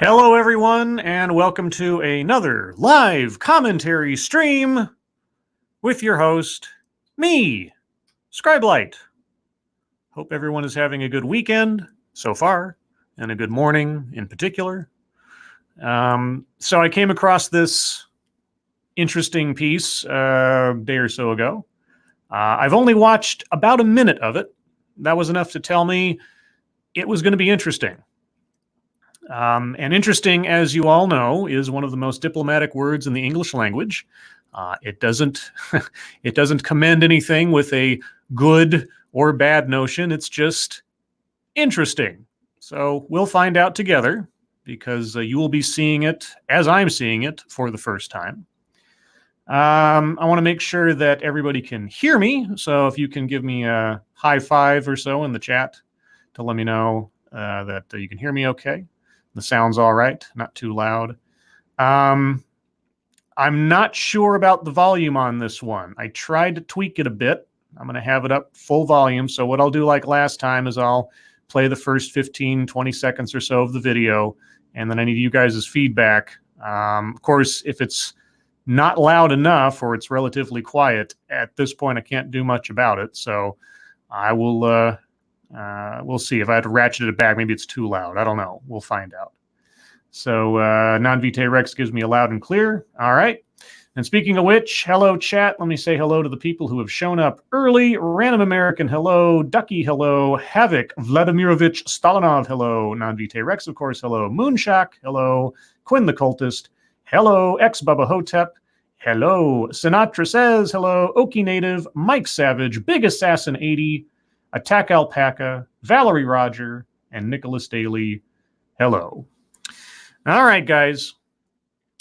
Hello, everyone, and welcome to another live commentary stream with your host, me, Scribe. Hope everyone is having a good weekend so far, and a good morning in particular. So I came across this interesting piece a day or so ago. I've only watched about a minute of it. That was enough to tell me it was going to be interesting. And interesting, as you all know, is one of the most diplomatic words in the English language. It doesn't it doesn't commend anything with a good or bad notion. It's just interesting. So we'll find out together because you will be seeing it as I'm seeing it for the first time. I want to make sure that everybody can hear me. So if you can give me a high five or so in the chat to let me know that you can hear me okay. The sound's all right, not too loud. I'm not sure about the volume on this one. I tried to tweak it a bit. I'm going to have it up full volume. So what I'll do like last time is I'll play the first 15, 20 seconds or so of the video, and then I need you guys' feedback. Of course, if it's not loud enough or it's relatively quiet, at this point I can't do much about it. So I will... we'll see. If I had to ratchet it back, maybe it's too loud. I don't know. We'll find out. So non-vitae rex gives me a loud and clear. All right. And speaking of which, hello, chat. Let me say hello to the people who have shown up early. Random American, hello. Ducky, hello. Havoc, Vladimirovich Stalinov, hello. Non-vitae rex, of course, hello. Moonshock, hello. Quinn the Cultist, hello. Ex-Bubba Hotep, hello. Sinatra says, hello. Okie Native, Mike Savage, Big Assassin 80, Attack Alpaca, Valerie Roger, and Nicholas Daly. Hello. All right, guys.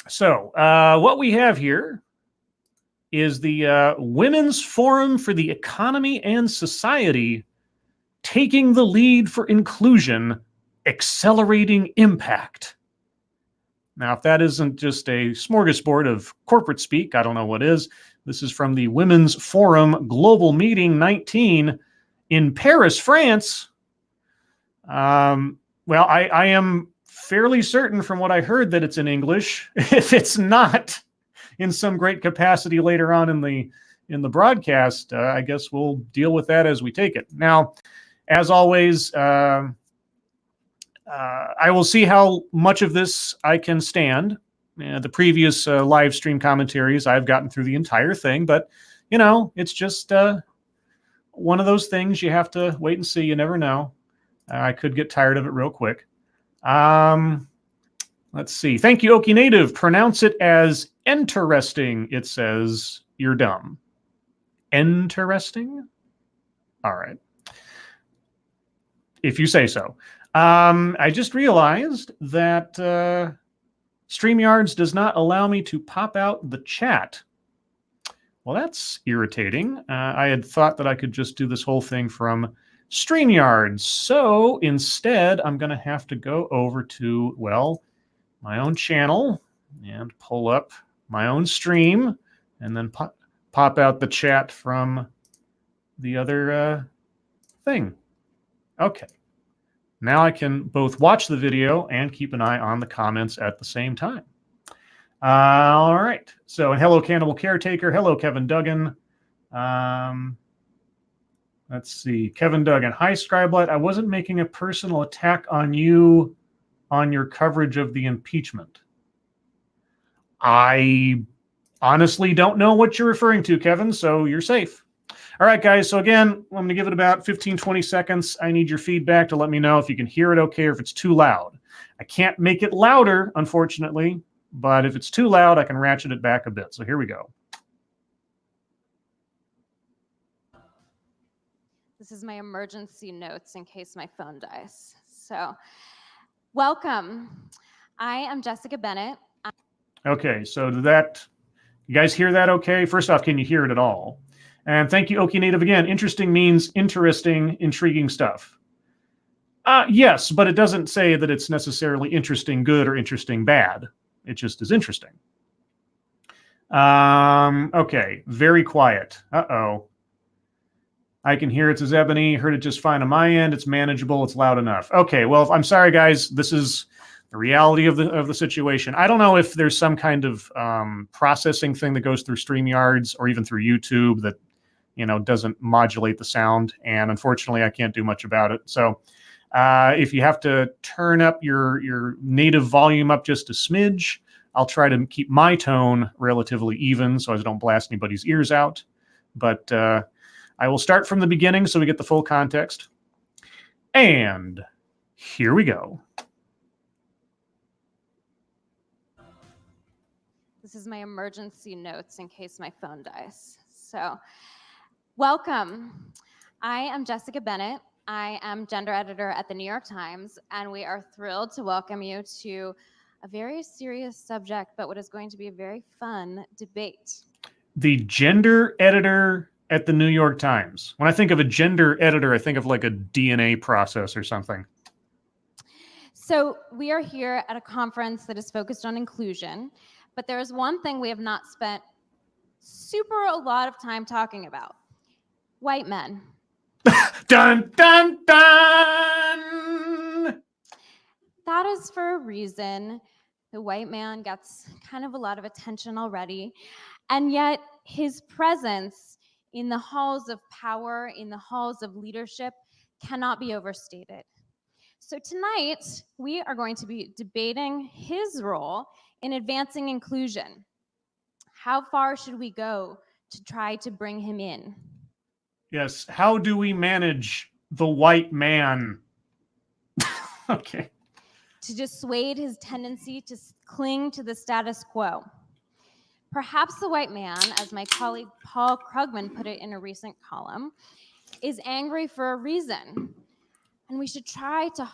So what we have here is the Women's Forum for the Economy and Society taking the lead for inclusion, accelerating impact. Now, if that isn't just a smorgasbord of corporate speak, I don't know what is. This is from the Women's Forum Global Meeting 19 in Paris, France. Well, I am fairly certain from what I heard that it's in English. If it's not in some great capacity later on in the broadcast, I guess we'll deal with that as we take it. Now, as always, I will see how much of this I can stand. The previous live stream commentaries, I've gotten through the entire thing, but, you know, it's just... one of those things you have to wait and see. You never know. I could get tired of it real quick. Let's see. Thank you, Okie Native. Pronounce it as interesting. It says you're dumb. Interesting? All right. If you say so. I just realized that StreamYards does not allow me to pop out the chat. Well, that's irritating. I had thought that I could just do this whole thing from StreamYard. So instead, I'm going to have to go over to, well, my own channel and pull up my own stream and then pop out the chat from the other thing. Okay. Now I can both watch the video and keep an eye on the comments at the same time. All right. So, hello, Cannibal Caretaker. Hello, Kevin Duggan. Let's see. Kevin Duggan. Hi, Scribelight. I wasn't making a personal attack on you on your coverage of the impeachment. I honestly don't know what you're referring to, Kevin, so you're safe. All right, guys. So, again, I'm going to give it about 15, 20 seconds. I need your feedback to let me know if you can hear it okay or if it's too loud. I can't make it louder, unfortunately. But if it's too loud, I can ratchet it back a bit. So here we go. This is my emergency notes in case my phone dies. So, welcome. I am Jessica Bennett. Okay, so you guys hear that okay? First off, can you hear it at all? And thank you, Okie Native, again. Interesting means interesting, intriguing stuff. Yes, but it doesn't say that it's necessarily interesting good or interesting bad. It just is interesting. Okay, very quiet. Uh-oh. I can hear it, says Ebony. Heard it just fine on my end. It's manageable. It's loud enough. Okay, well, I'm sorry, guys. This is reality of the situation. I don't know if there's some kind of processing thing that goes through StreamYards or even through YouTube that doesn't modulate the sound, and unfortunately I can't do much about it. So if you have to turn up your native volume up just a smidge, I'll try to keep my tone relatively even so as I don't blast anybody's ears out. But I will start from the beginning so we get the full context. And here we go. This is my emergency notes in case my phone dies. So, welcome. I am Jessica Bennett. I am gender editor at the New York Times, and we are thrilled to welcome you to a very serious subject, but what is going to be a very fun debate. The gender editor at the New York Times. When I think of a gender editor, I think of like a DNA process or something. So we are here at a conference that is focused on inclusion, but there is one thing we have not spent a lot of time talking about. White men. Dun, dun, dun! That is for a reason. The white man gets kind of a lot of attention already, and yet his presence in the halls of power, in the halls of leadership, cannot be overstated. So tonight, we are going to be debating his role in advancing inclusion. How far should we go to try to bring him in? Yes, how do we manage the white man? Okay. To dissuade his tendency to cling to the status quo. Perhaps the white man, as my colleague Paul Krugman put it in a recent column, is angry for a reason. And we should try to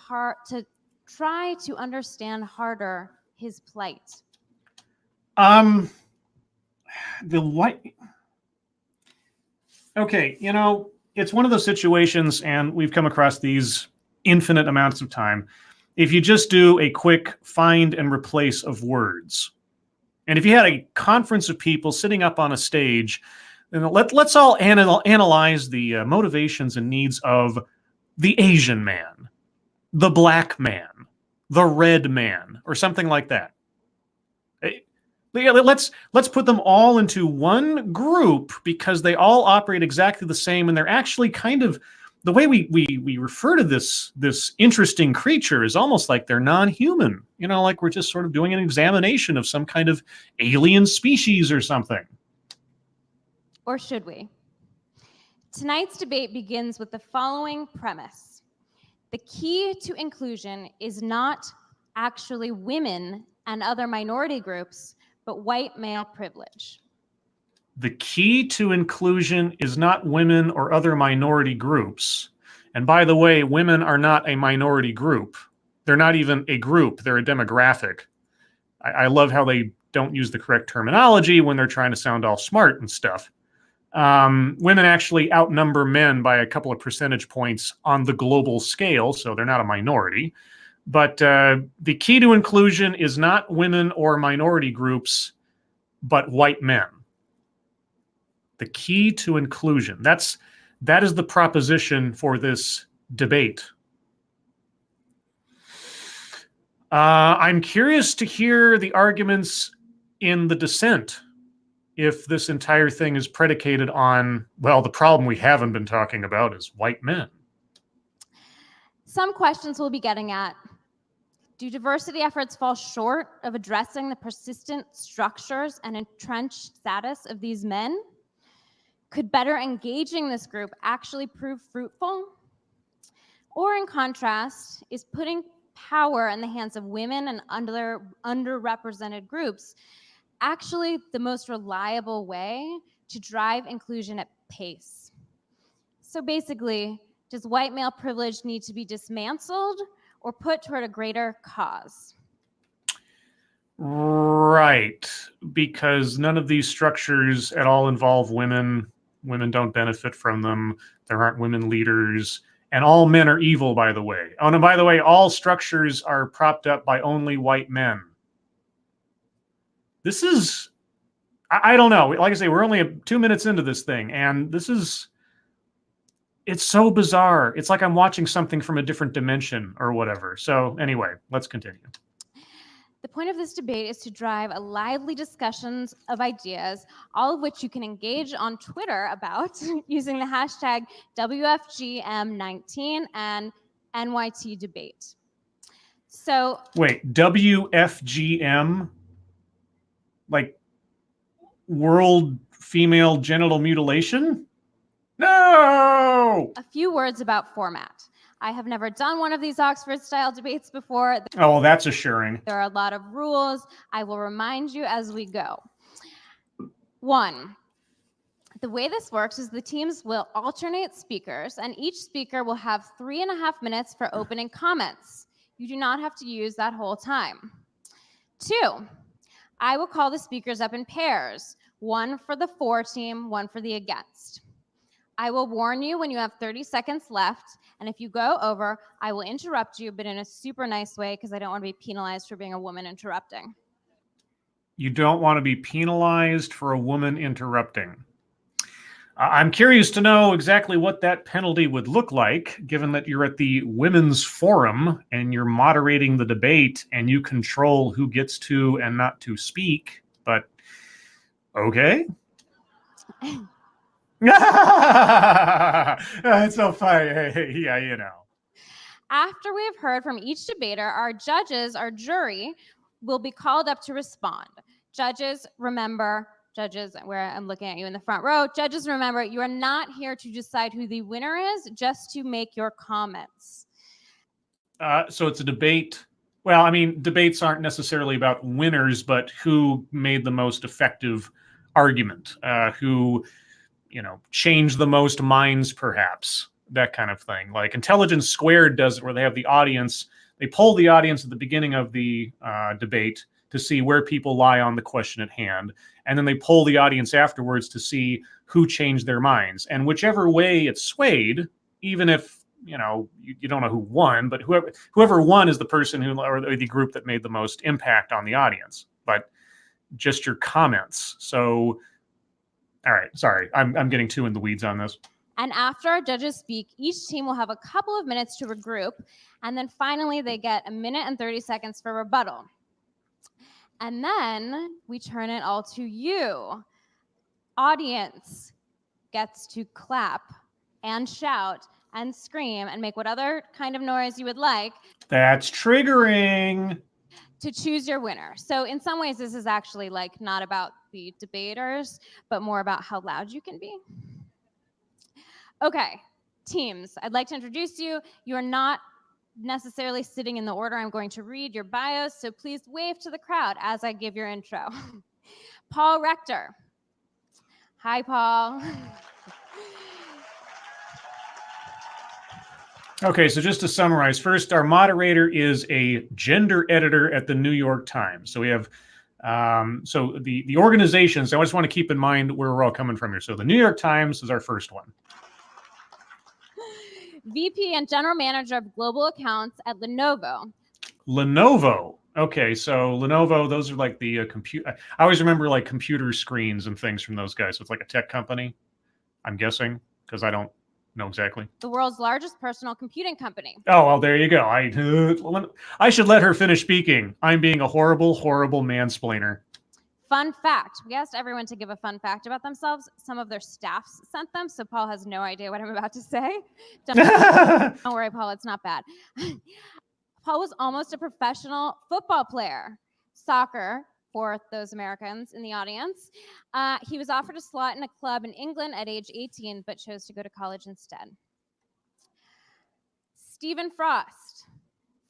understand harder his plight. The white... Okay, it's one of those situations, and we've come across these infinite amounts of time. If you just do a quick find and replace of words, and if you had a conference of people sitting up on a stage, then let's all analyze the motivations and needs of the Asian man, the black man, the red man, or something like that. Let's put them all into one group because they all operate exactly the same, and they're actually kind of, the way we refer to this interesting creature is almost like they're non-human. Like we're just sort of doing an examination of some kind of alien species or something. Or should we? Tonight's debate begins with the following premise. The key to inclusion is not actually women and other minority groups, but white male privilege. The key to inclusion is not women or other minority groups. And by the way, women are not a minority group. They're not even a group. They're a demographic. I love how they don't use the correct terminology when they're trying to sound all smart and stuff. Women actually outnumber men by a couple of percentage points on the global scale, so they're not a minority. But the key to inclusion is not women or minority groups, but white men. The key to inclusion. That is the proposition for this debate. I'm curious to hear the arguments in the dissent if this entire thing is predicated on, well, the problem we haven't been talking about is white men. Some questions we'll be getting at. Do diversity efforts fall short of addressing the persistent structures and entrenched status of these men? Could better engaging this group actually prove fruitful? Or in contrast, is putting power in the hands of women and underrepresented groups actually the most reliable way to drive inclusion at pace? So basically, does white male privilege need to be dismantled or put toward a greater cause? Right, because none of these structures at all involve women. Women don't benefit from them. There aren't women leaders. And all men are evil, by the way. Oh, and by the way, all structures are propped up by only white men. This is, I don't know. Like I say, we're only 2 minutes into this thing, and it's so bizarre. It's like I'm watching something from a different dimension or whatever. So anyway, let's continue. The point of this debate is to drive a lively discussions of ideas, all of which you can engage on Twitter about using the hashtag WFGM19 and NYT debate. So Wait, WFGM? Like World Female Genital Mutilation? No! a few words about format. I have never done one of these Oxford-style debates before. Oh, well, that's assuring. There are a lot of rules. I will remind you as we go. 1, the way this works is the teams will alternate speakers, and each speaker will have 3.5 minutes for opening comments. You do not have to use that whole time. 2, I will call the speakers up in pairs, one for the for team, one for the against. I will warn you when you have 30 seconds left, and if you go over, I will interrupt you, but in a super nice way, because I don't want to be penalized for being a woman interrupting. You don't want to be penalized for a woman interrupting. I'm curious to know exactly what that penalty would look like, given that you're at the Women's Forum and you're moderating the debate and you control who gets to and not to speak. But okay. It's so funny. Yeah, you know. After we have heard from each debater, our judges, our jury, will be called up to respond. Judges, remember, where I'm looking at you in the front row, judges, remember, you are not here to decide who the winner is, just to make your comments. So it's a debate. Well, I mean, debates aren't necessarily about winners, but who made the most effective argument, who, changed the most minds, perhaps, that kind of thing. Like Intelligence Squared does it, where they have the audience, they poll the audience at the beginning of the debate to see where people lie on the question at hand. And then they poll the audience afterwards to see who changed their minds. And whichever way it's swayed, even if, you don't know who won, but whoever won is the person or the group that made the most impact on the audience. But just your comments. So, all right, sorry, I'm getting too in the weeds on this. And after our judges speak, each team will have a couple of minutes to regroup. And then finally, they get 1 minute and 30 seconds for rebuttal. And then we turn it all to you. Audience gets to clap and shout and scream and make what other kind of noise you would like. That's triggering. To choose your winner. So in some ways, this is actually like not about the debaters, but more about how loud you can be. Okay, teams, I'd like to introduce you. You are not necessarily sitting in the order I'm going to read your bios, so please wave to the crowd as I give your intro. Paul Rector. Hi, Paul. Okay, so just to summarize, first, our moderator is a gender editor at the New York Times. So we have, so the organizations, I just want to keep in mind where we're all coming from here. So the New York Times is our first one. VP and General Manager of Global Accounts at Lenovo. Lenovo. Okay, so Lenovo, those are like the computer. I always remember like computer screens and things from those guys. So it's like a tech company, I'm guessing, because I don't know exactly. The world's largest personal computing company. Oh, well, there you go. I should let her finish speaking. I'm being a horrible, horrible mansplainer. Fun fact. We asked everyone to give a fun fact about themselves. Some of their staffs sent them, so Paul has no idea what I'm about to say. Don't worry, Paul, it's not bad. Paul was almost a professional football player. Soccer, for those Americans in the audience. He was offered a slot in a club in England at age 18, but chose to go to college instead. Stephen Frost,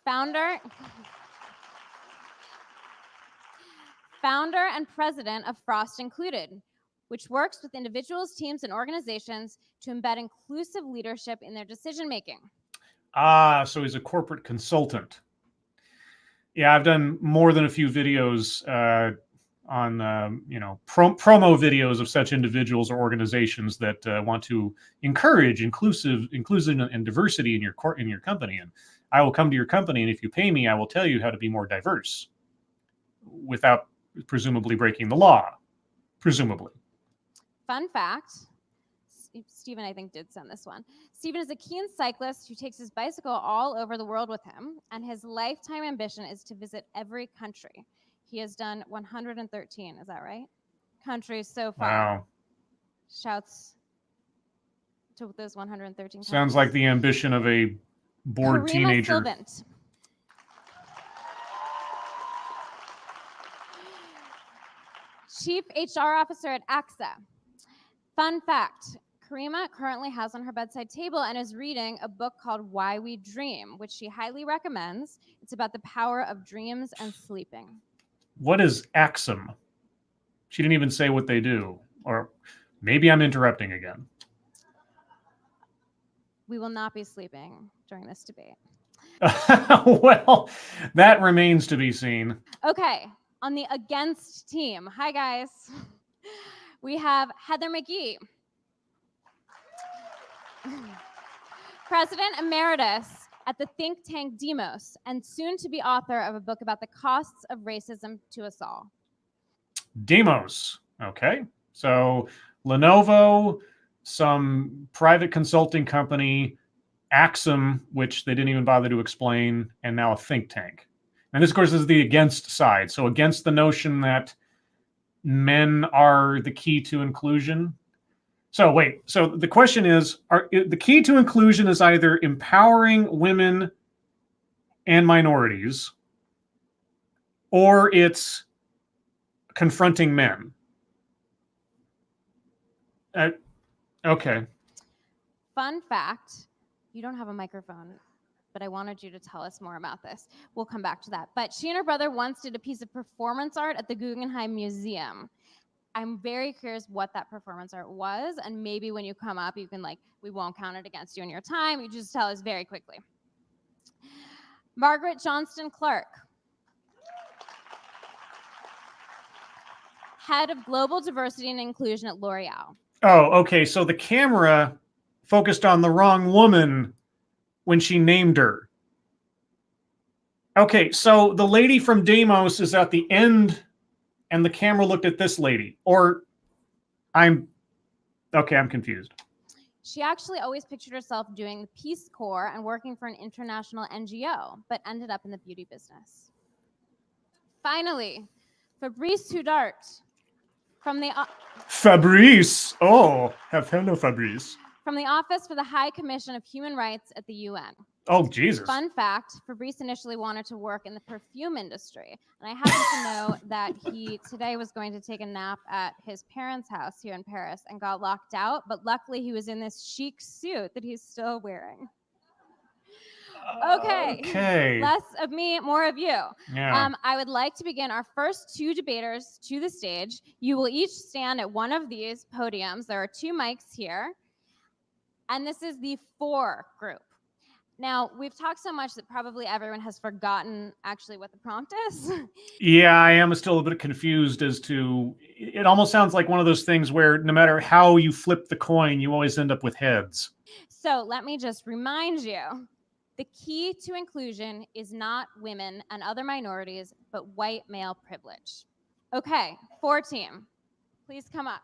founder and president of Frost Included, which works with individuals, teams, and organizations to embed inclusive leadership in their decision-making. So he's a corporate consultant. Yeah, I've done more than a few videos on, promo videos of such individuals or organizations that want to encourage inclusion and diversity in your company. And I will come to your company, and if you pay me, I will tell you how to be more diverse without presumably breaking the law. Presumably. Fun fact, Stephen, I think, did send this one. Stephen is a keen cyclist who takes his bicycle all over the world with him, and his lifetime ambition is to visit every country. He has done 113, is that right? Countries so far. Wow. Shouts to those 113 countries. Sounds like the ambition of a bored Karima teenager. Sylvant. Chief HR Officer at AXA. Fun fact, Karima currently has on her bedside table and is reading a book called Why We Dream, which she highly recommends. It's about the power of dreams and sleeping. What is AXM? She didn't even say what they do. Or maybe I'm interrupting again. We will not be sleeping during this debate. Well, that remains to be seen. Okay, on the against team. Hi, guys. We have Heather McGee, President Emeritus at the think tank Demos, and soon to be author of a book about the costs of racism to us all. Demos. Okay. So Lenovo, some private consulting company, Axum, which they didn't even bother to explain, and now a think tank. And this, of course, is the against side. So against the notion that men are the key to inclusion. So wait, so the question is, the key to inclusion is either empowering women and minorities, or it's confronting men. Okay. Fun fact, you don't have a microphone, but I wanted you to tell us more about this. We'll come back to that. But she and her brother once did a piece of performance art at the Guggenheim Museum. I'm very curious what that performance art was, and maybe when you come up, you can we won't count it against you in your time. You just tell us very quickly. Margaret Johnston Clark, Head of Global Diversity and Inclusion at L'Oreal. Oh, okay. So the camera focused on the wrong woman when she named her. Okay, so the lady from Demos is at the end, and the camera looked at this lady. Or I'm confused. She actually always pictured herself doing the Peace Corps and working for an international NGO, but ended up in the beauty business. Finally, Fabrice Hudart from the... Fabrice! Oh, hello, Fabrice. From the Office for the High Commission of Human Rights at the UN. Oh, Jesus. Fun fact, Fabrice initially wanted to work in the perfume industry. And I happen to know that he today was going to take a nap at his parents' house here in Paris and got locked out. But luckily, he was in this chic suit that he's still wearing. Okay. Less of me, more of you. Yeah. I would like to begin our first two debaters to the stage. You will each stand at one of these podiums. There are two mics here. And this is the for group. Now, we've talked so much that probably everyone has forgotten actually what the prompt is. Yeah, I am still a bit confused as to, it almost sounds like one of those things where no matter how you flip the coin, you always end up with heads. So let me just remind you, the key to inclusion is not women and other minorities, but white male privilege. Okay, for team, please come up.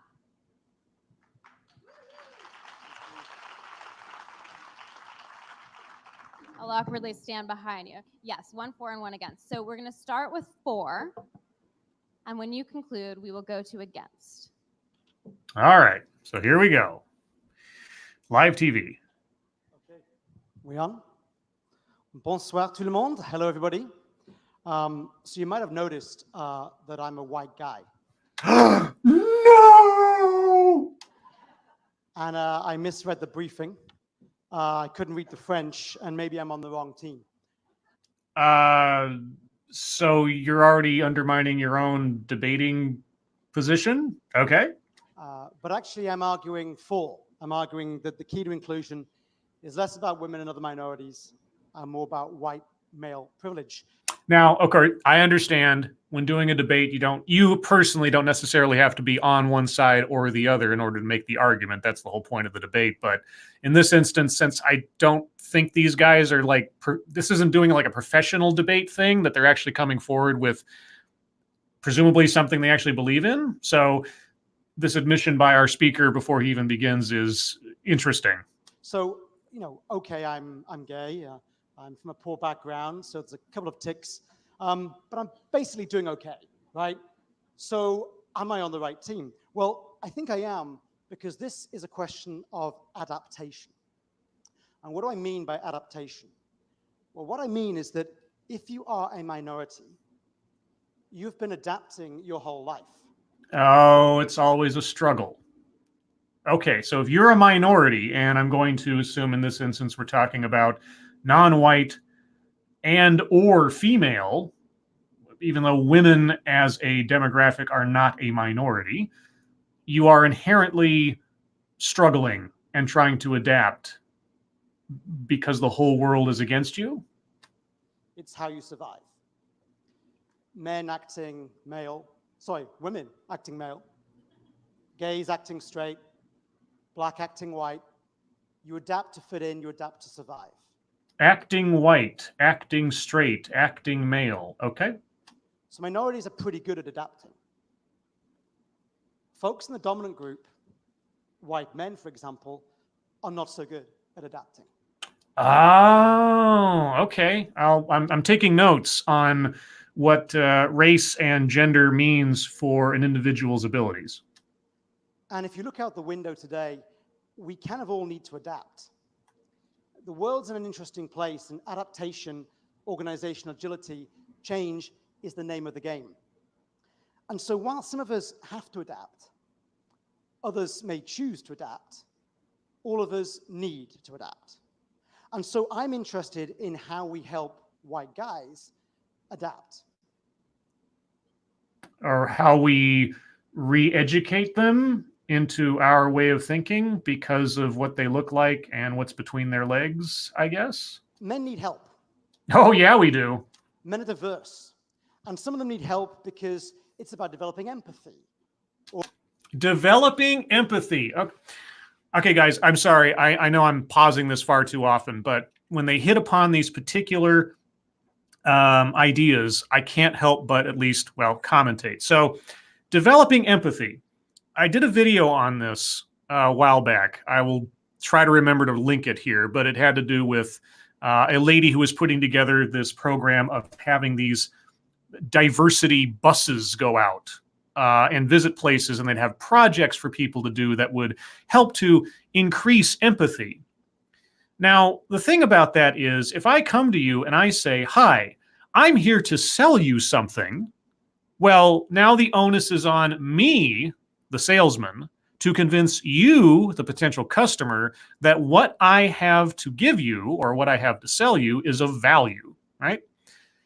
I'll awkwardly stand behind you. Yes, 1 for and 1 against. So we're going to start with for, and when you conclude, we will go to against. All right, so here we go. Live TV. Okay, we on? Bonsoir tout le monde. Hello, everybody. So you might have noticed that I'm a white guy. No! And I misread the briefing. I couldn't read the French, and maybe I'm on the wrong team. So you're already undermining your own debating position? Okay. But actually, I'm arguing for. I'm arguing that the key to inclusion is less about women and other minorities and more about white male privilege. Now, okay, I understand when doing a debate, you personally don't necessarily have to be on one side or the other in order to make the argument. That's the whole point of the debate. But in this instance, since I don't think these guys are this isn't doing like a professional debate thing, that they're actually coming forward with presumably something they actually believe in. So this admission by our speaker before he even begins is interesting. So, okay, I'm gay. I'm from a poor background, so there's a couple of ticks. But I'm basically doing okay, right? So am I on the right team? Well, I think I am, because this is a question of adaptation. And what do I mean by adaptation? Well, what I mean is that if you are a minority, you've been adapting your whole life. Oh, it's always a struggle. Okay, so if you're a minority, and I'm going to assume in this instance we're talking about non-white and or female, even though women as a demographic are not a minority, you are inherently struggling and trying to adapt because the whole world is against you? It's how you survive. Women acting male, gays acting straight, black acting white. You adapt to fit in, you adapt to survive. Acting white, acting straight, acting male. Okay. So minorities are pretty good at adapting. Folks in the dominant group, white men, for example, are not so good at adapting. Oh, okay. I'm taking notes on what race and gender means for an individual's abilities. And if you look out the window today, we kind of all need to adapt. The world's in an interesting place, and adaptation, organizational agility, change is the name of the game. And so while some of us have to adapt, others may choose to adapt, all of us need to adapt. And so I'm interested in how we help white guys adapt. Or how we re-educate them into our way of thinking because of what they look like and what's between their legs, I guess. Men need help. Oh, yeah, we do. Men are diverse. And some of them need help because it's about developing empathy. Developing empathy. Okay, guys, I'm sorry. I know I'm pausing this far too often, but when they hit upon these particular ideas, I can't help but at least, commentate. So, developing empathy. I did a video on this a while back. I will try to remember to link it here, but it had to do with a lady who was putting together this program of having these diversity buses go out and visit places, and they'd have projects for people to do that would help to increase empathy. Now, the thing about that is, if I come to you and I say, hi, I'm here to sell you something, well, now the onus is on me, the salesman, to convince you, the potential customer, that what I have to give you or what I have to sell you is of value, right?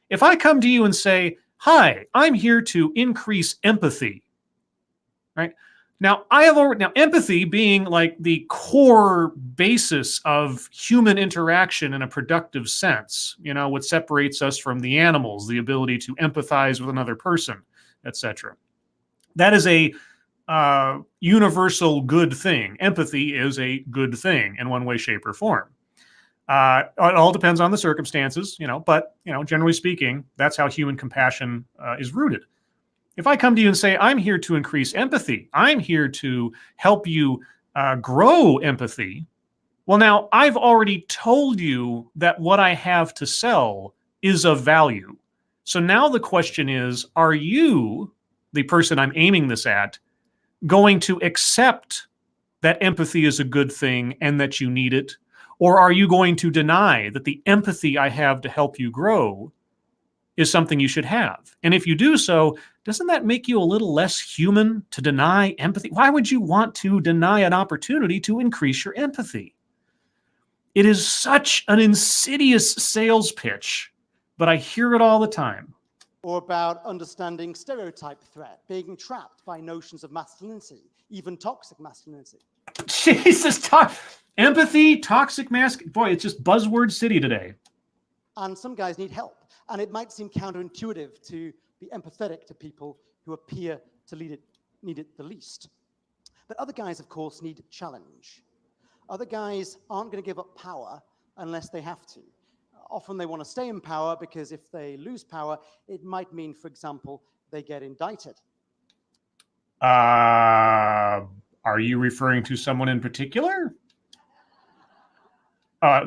If I come to you and say, hi, I'm here to increase empathy, right? Now, empathy being like the core basis of human interaction in a productive sense, what separates us from the animals, the ability to empathize with another person, etc. That is a universal good thing. Empathy is a good thing in one way, shape, or form. It all depends on the circumstances, but generally speaking, that's how human compassion is rooted. If I come to you and say, I'm here to increase empathy, I'm here to help you grow empathy, well, now I've already told you that what I have to sell is of value. So now the question is, are you, the person I'm aiming this at, going to accept that empathy is a good thing and that you need it? Or are you going to deny that the empathy I have to help you grow is something you should have? And if you do so, doesn't that make you a little less human to deny empathy? Why would you want to deny an opportunity to increase your empathy? It is such an insidious sales pitch, but I hear it all the time. Or about understanding stereotype threat, being trapped by notions of masculinity, even toxic masculinity. Jesus, empathy, toxic masculinity. Boy, it's just buzzword city today. And some guys need help. And it might seem counterintuitive to be empathetic to people who appear to need it the least. But other guys, of course, need challenge. Other guys aren't going to give up power unless they have to. Often they want to stay in power because if they lose power, it might mean, for example, they get indicted. Are you referring to someone in particular?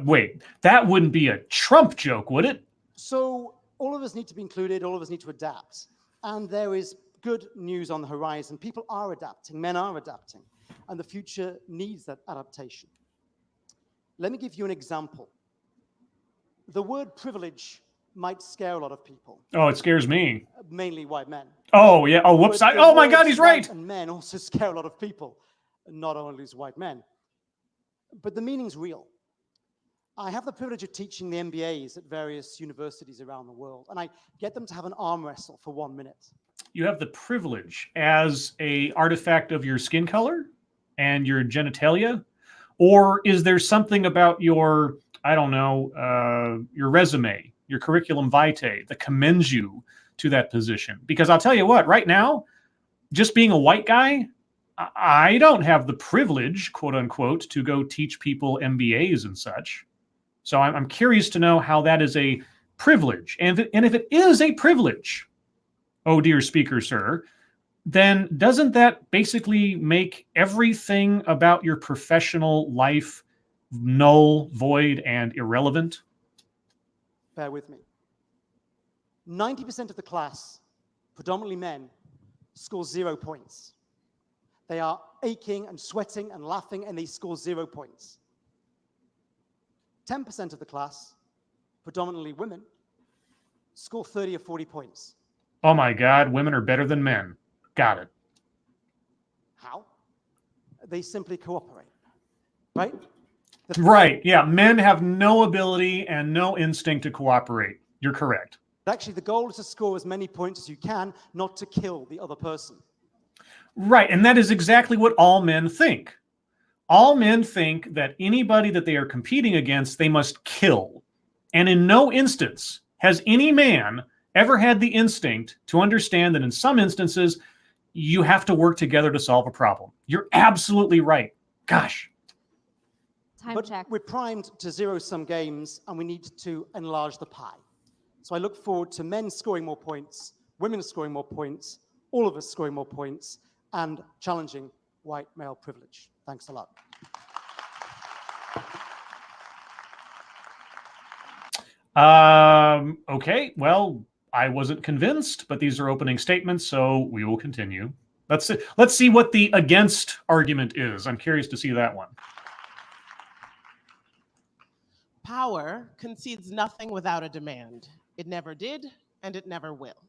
Wait, that wouldn't be a Trump joke, would it? So all of us need to be included, all of us need to adapt. And there is good news on the horizon. People are adapting, men are adapting, and the future needs that adaptation. Let me give you an example. The word privilege might scare a lot of people, Oh, it scares me. mainly white men. Oh, yeah. Oh, whoops. But the Oh, my God, words he's white right. And men also scare a lot of people, not only as white men. But the meaning's real. I have the privilege of teaching the MBAs at various universities around the world, and I get them to have an arm wrestle for 1 minute. You have the privilege as a artifact of your skin color and your genitalia? Or is there something about your, I don't know, your resume, your curriculum vitae that commends you to that position? Because I'll tell you what, right now, just being a white guy, I don't have the privilege, quote unquote, to go teach people MBAs and such. So I'm curious to know how that is a privilege. And if it is a privilege, oh dear speaker, sir, then doesn't that basically make everything about your professional life null, void, and irrelevant? Bear with me. 90% of the class, predominantly men, score 0 points. They are aching and sweating and laughing, and they score 0 points. 10% of the class, predominantly women, score 30 or 40 points. Oh my God, women are better than men. Got it. How? They simply cooperate, right? Right, yeah, men have no ability and no instinct to cooperate. You're correct. Actually, the goal is to score as many points as you can, not to kill the other person. Right, and that is exactly what all men think. All men think that anybody that they are competing against, they must kill. And in no instance has any man ever had the instinct to understand that in some instances, you have to work together to solve a problem. You're absolutely right. Gosh. Time check. We're primed to zero-sum games, and we need to enlarge the pie. So I look forward to men scoring more points, women scoring more points, all of us scoring more points, and challenging white male privilege. Thanks a lot. Okay, well, I wasn't convinced, but these are opening statements, so we will continue. Let's see what the against argument is. I'm curious to see that one. Power concedes nothing without a demand. It never did, and it never will.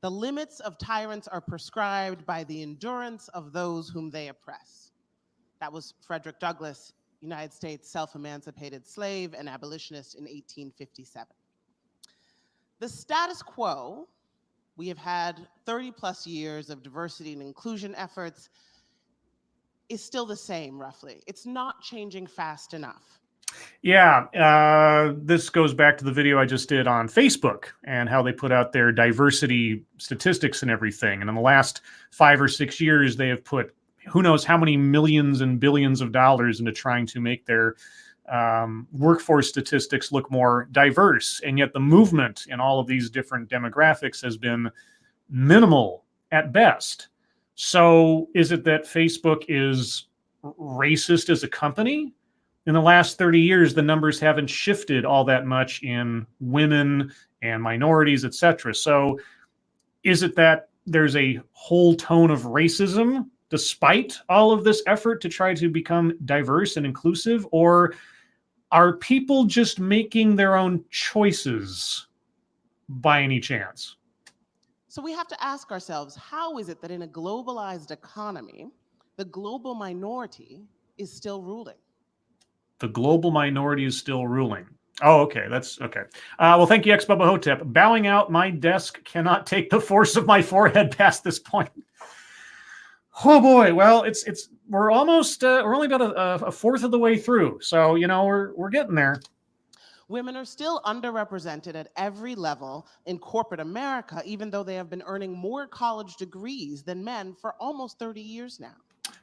The limits of tyrants are prescribed by the endurance of those whom they oppress. That was Frederick Douglass, United States self-emancipated slave and abolitionist in 1857. The status quo, we have had 30 plus years of diversity and inclusion efforts, is still the same, roughly. It's not changing fast enough. Yeah, this goes back to the video I just did on Facebook and how they put out their diversity statistics and everything. And in the last 5 or 6 years, they have put who knows how many millions and billions of dollars into trying to make their workforce statistics look more diverse. And yet the movement in all of these different demographics has been minimal at best. So is it that Facebook is racist as a company? In the last 30 years, the numbers haven't shifted all that much in women and minorities, etc. So is it that there's a whole tone of racism despite all of this effort to try to become diverse and inclusive? Or are people just making their own choices by any chance? So we have to ask ourselves, how is it that in a globalized economy, the global minority is still ruling? The global minority is still ruling. Oh, okay. That's okay. Well, thank you, Ex-Bubba Hotep. Bowing out, my desk cannot take the force of my forehead past this point. Oh boy. Well, we're almost we're only about a fourth of the way through, so you know we're getting there. Women are still underrepresented at every level in corporate America, even though they have been earning more college degrees than men for almost 30 years now.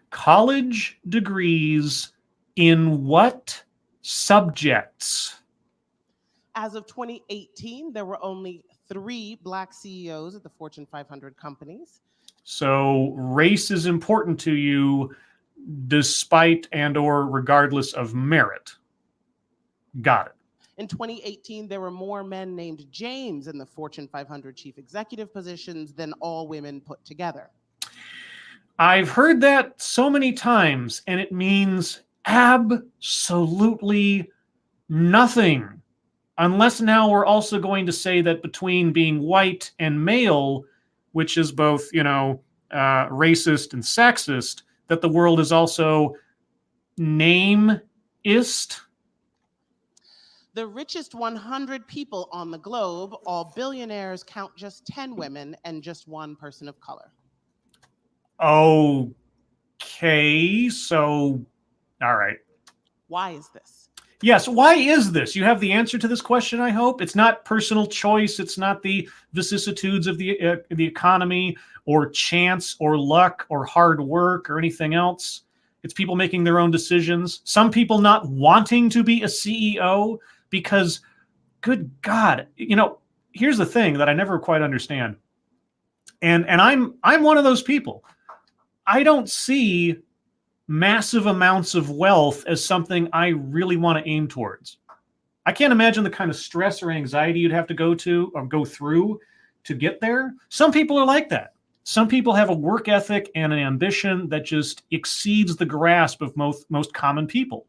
College degrees in what subjects? As of 2018, there were only 3 Black CEOs at the Fortune 500 companies. So race is important to you despite and or regardless of merit. Got it. In 2018, there were more men named James in the Fortune 500 chief executive positions than all women put together. I've heard that so many times, and it means absolutely nothing. Unless now we're also going to say that between being white and male, which is both, racist and sexist, that the world is also nameist. The richest 100 people on the globe, all billionaires, count just 10 women and just 1 person of color. Okay, so, all right. Why is this? Yes, why is this? You have the answer to this question, I hope. It's not personal choice. It's not the vicissitudes of the economy or chance or luck or hard work or anything else. It's people making their own decisions. Some people not wanting to be a CEO because, good God, here's the thing that I never quite understand. And I'm one of those people. I don't see massive amounts of wealth as something I really want to aim towards. I can't imagine the kind of stress or anxiety you'd have to go through to get there. Some people are like that. Some people have a work ethic and an ambition that just exceeds the grasp of most common people.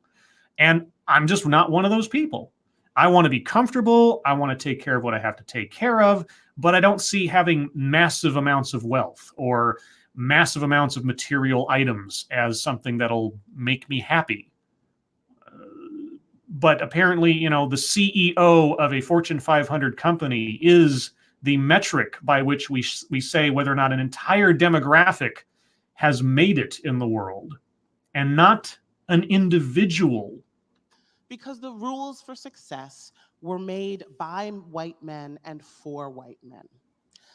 And I'm just not one of those people. I want to be comfortable. I want to take care of what I have to take care of, but I don't see having massive amounts of wealth or massive amounts of material items as something that'll make me happy. But apparently, the CEO of a Fortune 500 company is the metric by which we say whether or not an entire demographic has made it in the world, and not an individual. Because the rules for success were made by white men and for white men.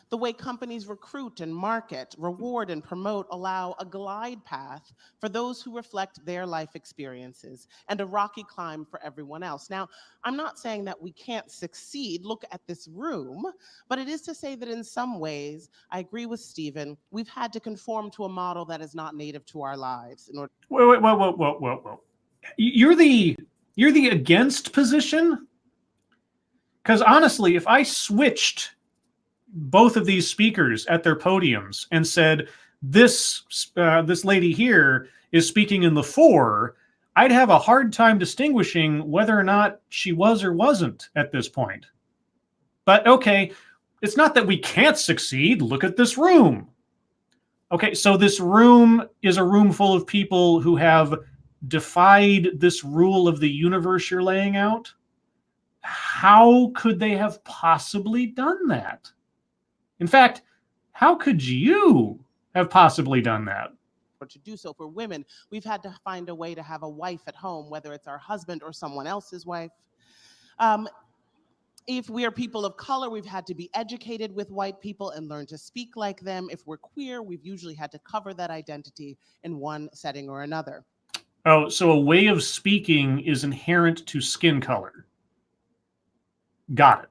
The way companies recruit and market, reward and promote allow a glide path for those who reflect their life experiences and a rocky climb for everyone else. Now, I'm not saying that we can't succeed. Look at this room. But it is to say that in some ways, I agree with Stephen, we've had to conform to a model that is not native to our lives. Whoa. You're the against position? Because honestly, if I switched both of these speakers at their podiums and said, this lady here is speaking in the for, I'd have a hard time distinguishing whether or not she was or wasn't at this point. But okay, it's not that we can't succeed. Look at this room. Okay, so this room is a room full of people who have defied this rule of the universe you're laying out. How could they have possibly done that? In fact, how could you have possibly done that? Or to do so for women, we've had to find a way to have a wife at home, whether it's our husband or someone else's wife. If we are people of color, we've had to be educated with white people and learn to speak like them. If we're queer, we've usually had to cover that identity in one setting or another. Oh, so a way of speaking is inherent to skin color. Got it.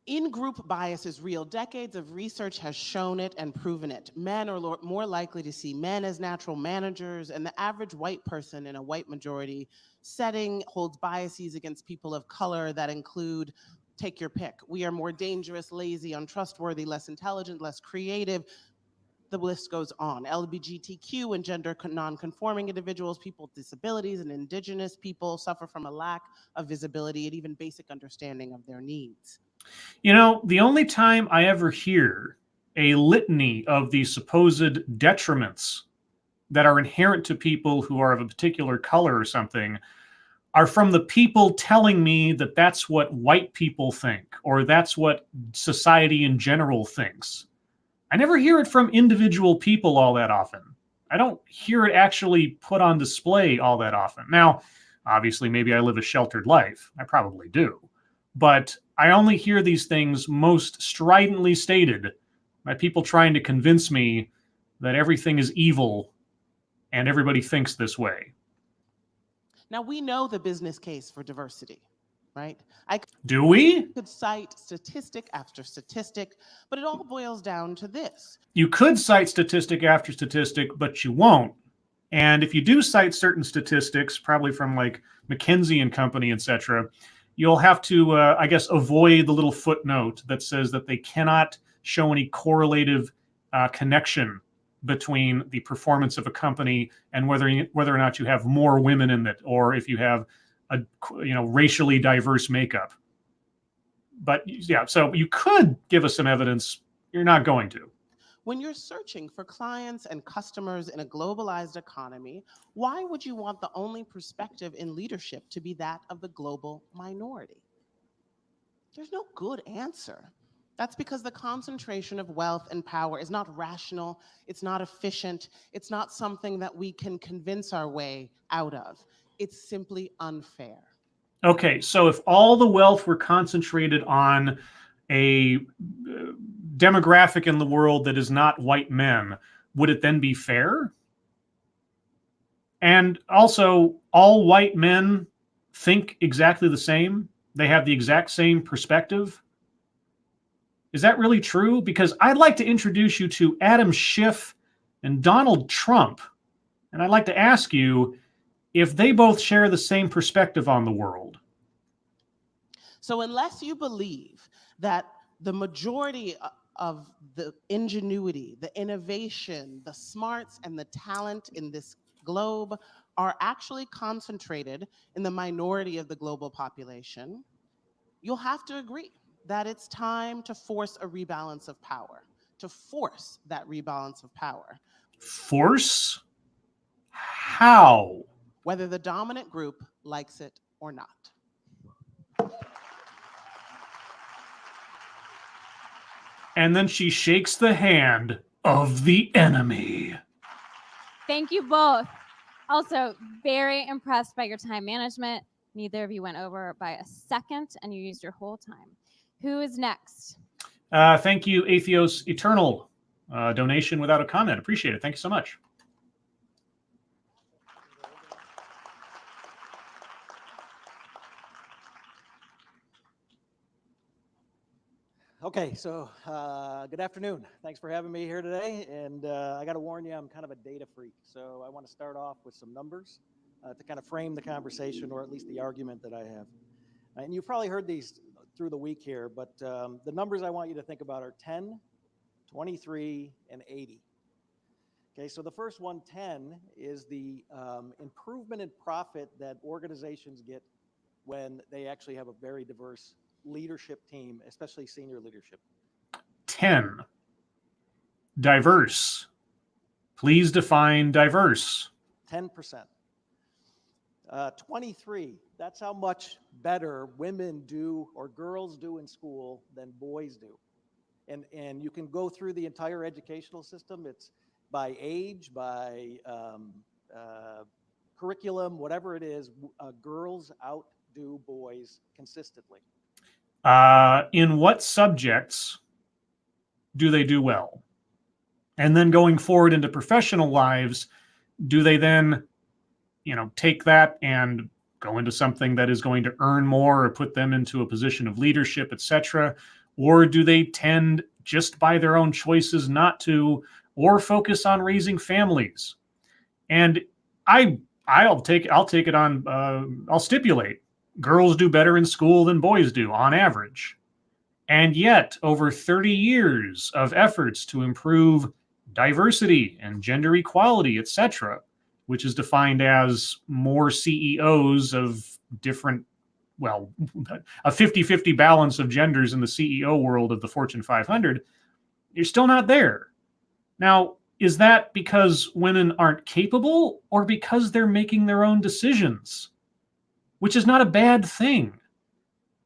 In-group bias is real. Decades of research has shown it and proven it. Men are more likely to see men as natural managers, and the average white person in a white majority setting holds biases against people of color that include, take your pick. We are more dangerous, lazy, untrustworthy, less intelligent, less creative. The list goes on. LGBTQ and gender non-conforming individuals, people with disabilities, and indigenous people suffer from a lack of visibility and even basic understanding of their needs. The only time I ever hear a litany of the supposed detriments that are inherent to people who are of a particular color or something are from the people telling me that that's what white people think, or that's what society in general thinks. I never hear it from individual people all that often. I don't hear it actually put on display all that often. Now, obviously, maybe I live a sheltered life. I probably do. But I only hear these things most stridently stated by people trying to convince me that everything is evil and everybody thinks this way. Now, we know the business case for diversity. right? I Do we? could cite statistic after statistic, but it all boils down to this. You could cite statistic after statistic, but you won't. And if you do cite certain statistics, probably from like McKinsey and Company, etc., you'll have to, I guess, avoid the little footnote that says that they cannot show any correlative connection between the performance of a company and whether or not you have more women in it, or if you have a racially diverse makeup. But yeah, so you could give us some evidence. You're not going to. When you're searching for clients and customers in a globalized economy, why would you want the only perspective in leadership to be that of the global minority? There's no good answer. That's because the concentration of wealth and power is not rational, it's not efficient, it's not something that we can convince our way out of. It's simply unfair. Okay, so if all the wealth were concentrated on a demographic in the world that is not white men, would it then be fair? And also, all white men think exactly the same? They have the exact same perspective? Is that really true? Because I'd like to introduce you to Adam Schiff and Donald Trump. And I'd like to ask you if they both share the same perspective on the world. So unless you believe that the majority of the ingenuity, the innovation, the smarts, and the talent in this globe are actually concentrated in the minority of the global population, you'll have to agree that it's time to force a rebalance of power, to force that rebalance of power. Force? How? Whether the dominant group likes it or not. And then she shakes the hand of the enemy. Thank you both. Also, very impressed by your time management. Neither of you went over by a second, and you used your whole time. Who is next? Thank you, Atheos Eternal. Donation without a comment. Appreciate it. Thank you so much. Okay, so good afternoon. Thanks for having me here today. And I got to warn you, I'm kind of a data freak. So I want to start off with some numbers to kind of frame the conversation, or at least the argument that I have. And you've probably heard these through the week here, but the numbers I want you to think about are 10, 23, and 80. Okay, so the first one, 10, is the improvement in profit that organizations get when they actually have a very diverse leadership team, especially senior leadership. 10. Diverse. Please define diverse. 10%. 23, that's how much better women do or girls do in school than boys do. And you can go through the entire educational system. It's by age, by curriculum, whatever it is, girls outdo boys consistently. In what subjects do they do well? And then going forward into professional lives, do they then, take that and go into something that is going to earn more or put them into a position of leadership, etc.? Or do they tend, just by their own choices, not to, or focus on raising families? And I'll take it on, I'll stipulate, girls do better in school than boys do on average. And yet, over 30 years of efforts to improve diversity and gender equality, etc., which is defined as more CEOs of different, well, a 50-50 balance of genders in the CEO world of the Fortune 500, you're still not there. Now, is that because women aren't capable, or because they're making their own decisions? Which is not a bad thing.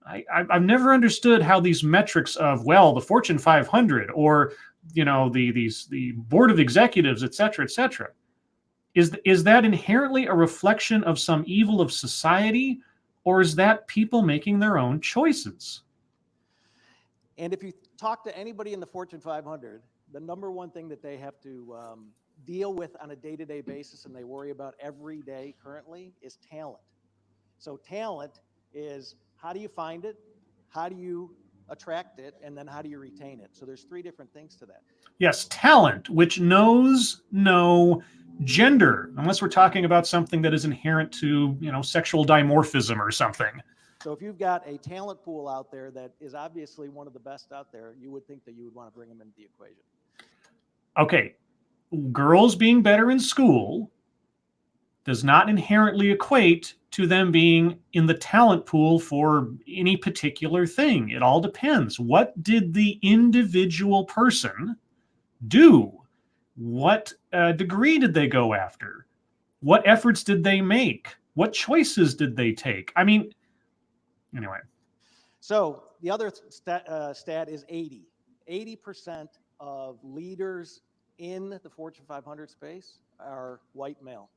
I've never understood how these metrics of, well, the Fortune 500 or, the board of executives, et cetera, is that inherently a reflection of some evil of society, or is that people making their own choices? And if you talk to anybody in the Fortune 500, the number one thing that they have to deal with on a day-to-day basis, and they worry about every day currently, is talent. So talent is how do you find it? How do you attract it? And then how do you retain it? So there's 3 different things to that. Yes, talent, which knows no gender, unless we're talking about something that is inherent to, sexual dimorphism or something. So if you've got a talent pool out there that is obviously one of the best out there, you would think that you would want to bring them into the equation. Okay, girls being better in school does not inherently equate to them being in the talent pool for any particular thing. It all depends. What did the individual person do? What degree did they go after? What efforts did they make? What choices did they take? I mean, anyway. So the other stat is 80. 80% of leaders in the Fortune 500 space are white male.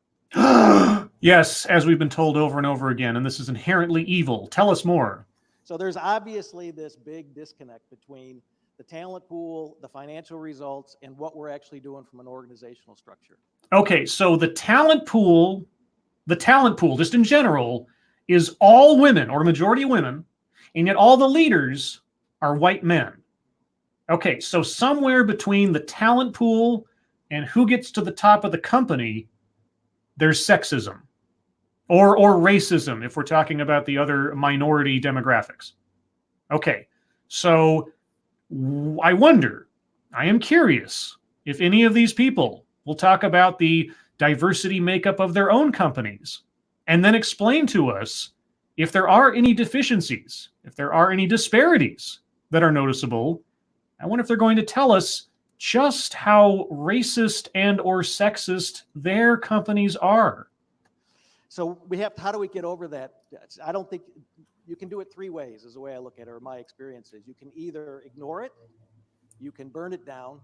Yes, as we've been told over and over again, and this is inherently evil. Tell us more. So there's obviously this big disconnect between the talent pool, the financial results, and what we're actually doing from an organizational structure. Okay, so the talent pool, just in general, is all women or majority women, and yet all the leaders are white men. Okay, so somewhere between the talent pool and who gets to the top of the company, there's sexism or racism if we're talking about the other minority demographics. Okay, so I am curious if any of these people will talk about the diversity makeup of their own companies and then explain to us if there are any deficiencies, if there are any disparities that are noticeable. I wonder if they're going to tell us just how racist and or sexist their companies are. So how do we get over that? I don't think you can do it 3 ways is the way I look at it, or my experience is. You can either ignore it, you can burn it down,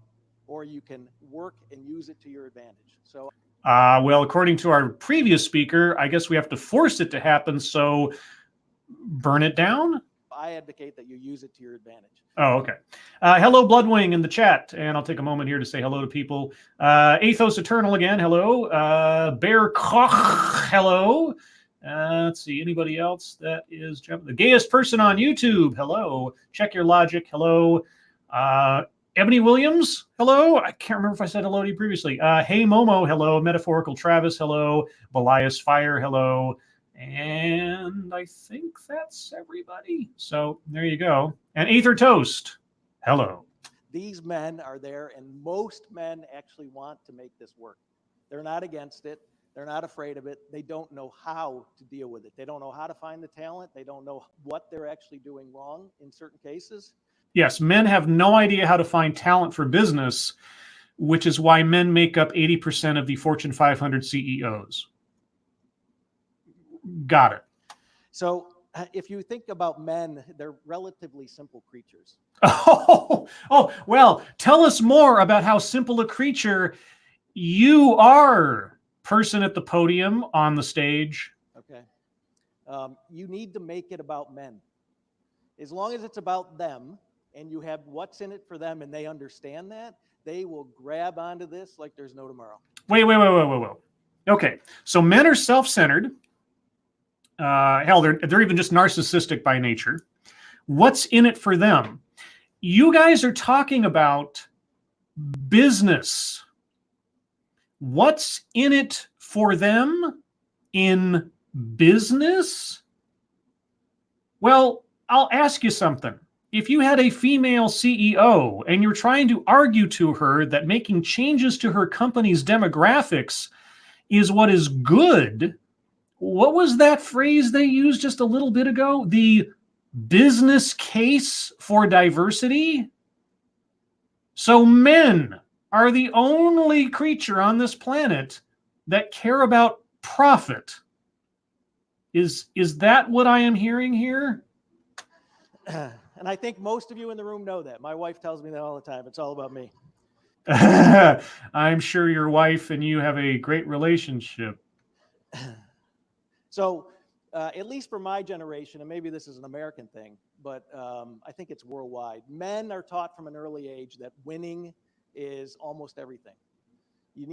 or you can work and use it to your advantage. So, well, according to our previous speaker, I guess we have to force it to happen. So burn it down? I advocate that you use it to your advantage. Oh, okay. Hello, Bloodwing in the chat. And I'll take a moment here to say hello to people. Athos Eternal again. Hello. Bear Koch. Hello. Let's see. Anybody else that is jumping? The gayest person on YouTube. Hello. Check Your Logic. Hello. Ebony Williams. Hello. I can't remember if I said hello to you previously. Hey, Momo. Hello. Metaphorical Travis. Hello. Belias Fire. Hello. And I think that's everybody. So there you go. And Ether Toast. Hello. These men are there, and most men actually want to make this work. They're not against it. They're not afraid of it. They don't know how to deal with it. They don't know how to find the talent. They don't know what they're actually doing wrong in certain cases. Yes, men have no idea how to find talent for business, which is why men make up 80% of the Fortune 500 CEOs. Got it. So if you think about men, they're relatively simple creatures. Oh, well, tell us more about how simple a creature you are, person at the podium, on the stage. Okay. You need to make it about men. As long as it's about them and you have what's in it for them and they understand that, they will grab onto this like there's no tomorrow. Wait. Okay, so men are self-centered. Hell, they're even just narcissistic by nature. What's in it for them? You guys are talking about business. What's in it for them in business? Well, I'll ask you something. If you had a female CEO and you're trying to argue to her that making changes to her company's demographics is what is good, what was that phrase they used just a little bit ago? The business case for diversity? So men are the only creature on this planet that care about profit. Is that what I am hearing here? And I think most of you in the room know that. My wife tells me that all the time. It's all about me. I'm sure your wife and you have a great relationship. So at least for my generation, and maybe this is an American thing, but I think it's worldwide. Men are taught from an early age that winning is almost everything.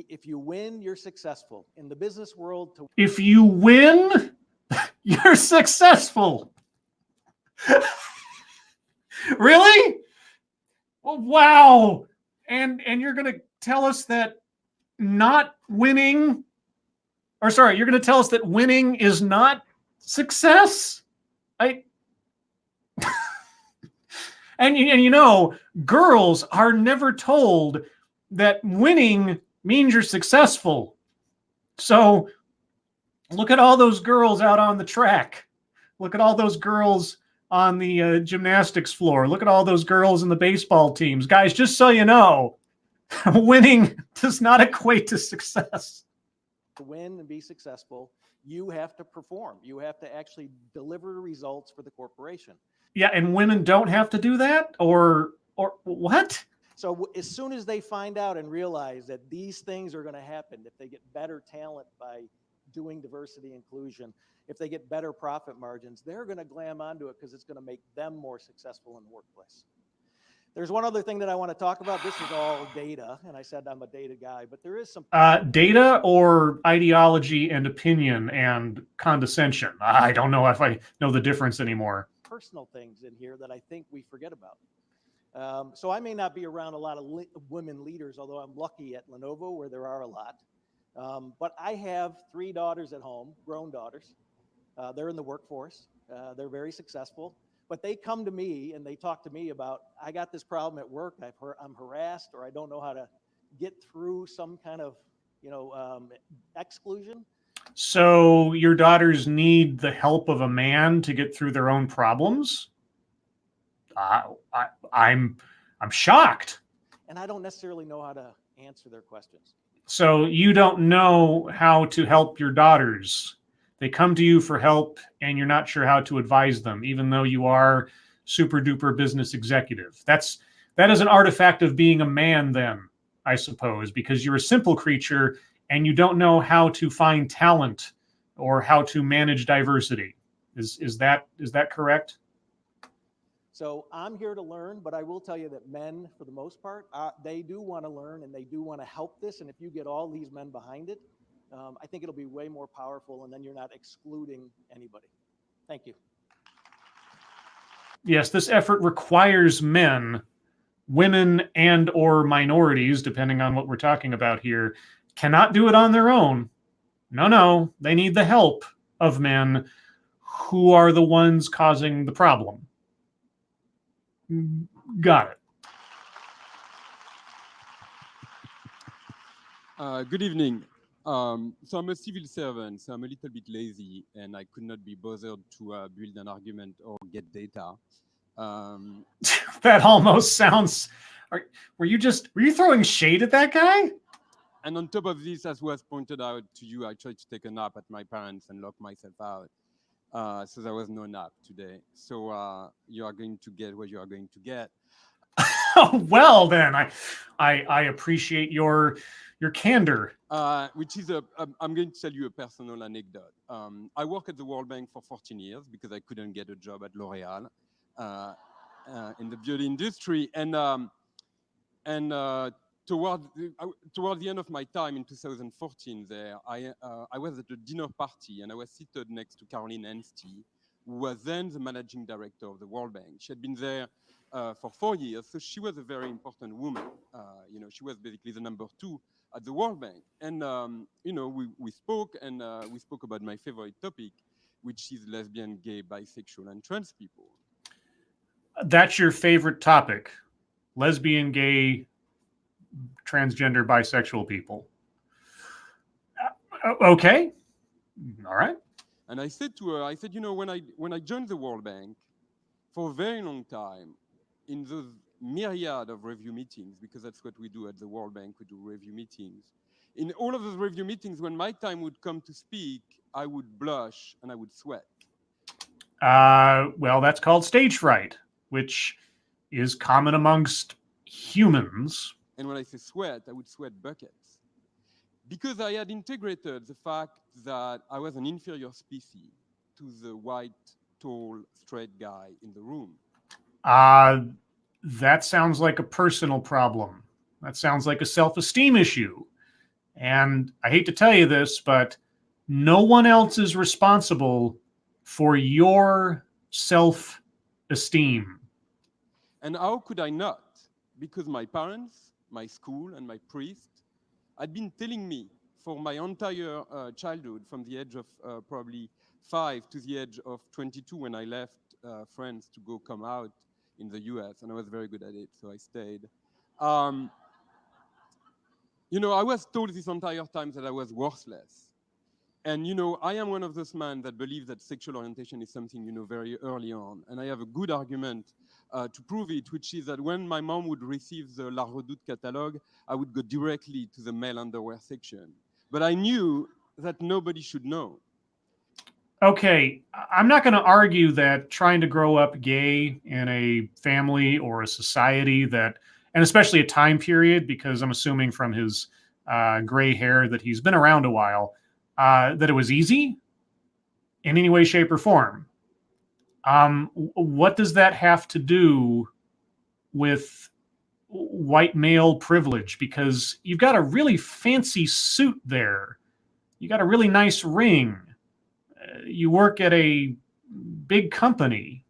If you win, you're successful. In the business world, if you win, you're successful. Really? Well, wow. And you're going to tell us that not winning, or sorry, you're going to tell us that winning is not success? And you know, girls are never told that winning means you're successful. So look at all those girls out on the track. Look at all those girls on the gymnastics floor. Look at all those girls in the baseball teams. Guys, just so you know, winning does not equate to success. To win and be successful, you have to perform. You have to actually deliver results for the corporation. Yeah, and women don't have to do that? Or what? So as soon as they find out and realize that these things are going to happen, if they get better talent by doing diversity inclusion, if they get better profit margins, they're going to glam onto it because it's going to make them more successful in the workplace. There's one other thing that I want to talk about. This is all data, and I said I'm a data guy, but there is some data or ideology and opinion and condescension. I don't know if I know the difference anymore. personal things in here that I think we forget about. So I may not be around a lot of women leaders, although I'm lucky at Lenovo where there are a lot. But I have 3 daughters at home, grown daughters. They're in the workforce. They're very successful. But they come to me and they talk to me about, I got this problem at work. I'm harassed, or I don't know how to get through some kind of, exclusion. So your daughters need the help of a man to get through their own problems? I'm shocked. And I don't necessarily know how to answer their questions. So you don't know how to help your daughters. They come to you for help and you're not sure how to advise them, even though you are super duper business executive. That is an artifact of being a man then, I suppose, because you're a simple creature and you don't know how to find talent or how to manage diversity. Is that correct? So I'm here to learn, but I will tell you that men, for the most part, they do want to learn and they do want to help this. And if you get all these men behind it, I think it'll be way more powerful, and then you're not excluding anybody. Thank you. Yes, this effort requires men, women, and or minorities, depending on what we're talking about here, cannot do it on their own. No, they need the help of men who are the ones causing the problem. Got it. Good evening. So I'm a civil servant, so I'm a little bit lazy, and I could not be bothered to build an argument or get data. That almost sounds... Were you throwing shade at that guy? And on top of this, as was pointed out to you, I tried to take a nap at my parents and lock myself out. So there was no nap today. So you are going to get what you are going to get. Well, then, I appreciate your candor. Which is I'm going to tell you a personal anecdote. I worked at the World Bank for 14 years because I couldn't get a job at L'Oréal in the beauty industry. And toward the end of my time in 2014 there, I was at a dinner party and I was seated next to Caroline Anstey, who was then the managing director of the World Bank. She had been there for 4 years, so she was a very important woman. She was basically the number 2 at the World Bank. And, we spoke, and we spoke about my favorite topic, which is lesbian, gay, bisexual, and trans people. That's your favorite topic? Lesbian, gay, transgender, bisexual people. Okay. All right. And I said to her, when I joined the World Bank, for a very long time, in those myriad of review meetings, because that's what we do at the World Bank, we do review meetings. In all of those review meetings, when my time would come to speak, I would blush and I would sweat. Well, that's called stage fright, which is common amongst humans. And when I say sweat, I would sweat buckets. Because I had integrated the fact that I was an inferior species to the white, tall, straight guy in the room. That sounds like a personal problem. That sounds like a self-esteem issue. And I hate to tell you this, but no one else is responsible for your self esteem. And how could I not? Because my parents, my school, and my priest had been telling me for my entire childhood, from the age of probably 5 to the age of 22 when I left France to go come out in the US, and I was very good at it, so I stayed. You know, I was told this entire time that I was worthless. And, you know, I am one of those men that believe that sexual orientation is something, you know, very early on. And I have a good argument to prove it, which is that when my mom would receive the La Redoute catalog, I would go directly to the male underwear section. But I knew that nobody should know. Okay, I'm not going to argue that trying to grow up gay in a family or a society that, and especially a time period, because I'm assuming from his gray hair that he's been around a while, that it was easy in any way, shape, or form. What does that have to do with white male privilege? Because you've got a really fancy suit there. You got a really nice ring. You work at a big company.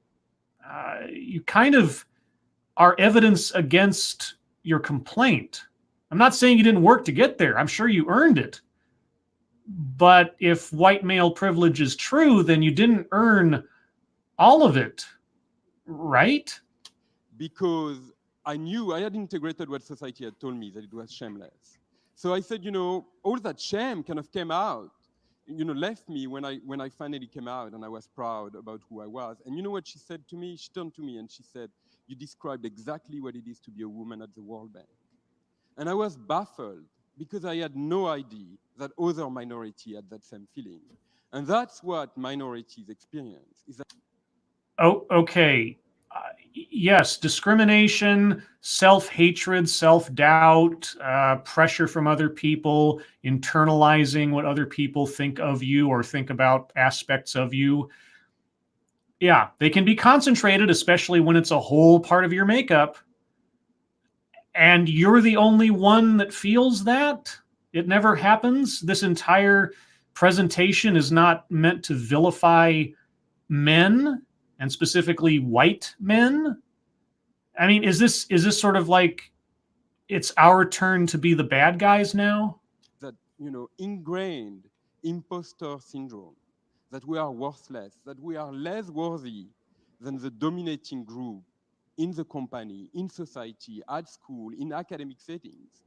You kind of are evidence against your complaint. I'm not saying you didn't work to get there. I'm sure you earned it. But if white male privilege is true, then you didn't earn all of it, right? Because I knew I had integrated what society had told me, that it was shameless. So I said, you know, all that shame kind of came out, you know, left me when I finally came out, and I was proud about who I was. And you know what she said to me? She turned to me and she said, "You described exactly what it is to be a woman at the World Bank." And I was baffled because I had no idea that other minority had that same feeling. And that's what minorities experience. Is that Oh, okay. Yes, discrimination, self-hatred, self-doubt, pressure from other people, internalizing what other people think of you or think about aspects of you. Yeah, they can be concentrated, especially when it's a whole part of your makeup. And you're the only one that feels that. It never happens. This entire presentation is not meant to vilify men, and specifically white men. I mean, is this sort of like it's our turn to be the bad guys now? that, you know, ingrained imposter syndrome, that we are worthless, that we are less worthy than the dominating group in the company, in society, at school, in academic settings.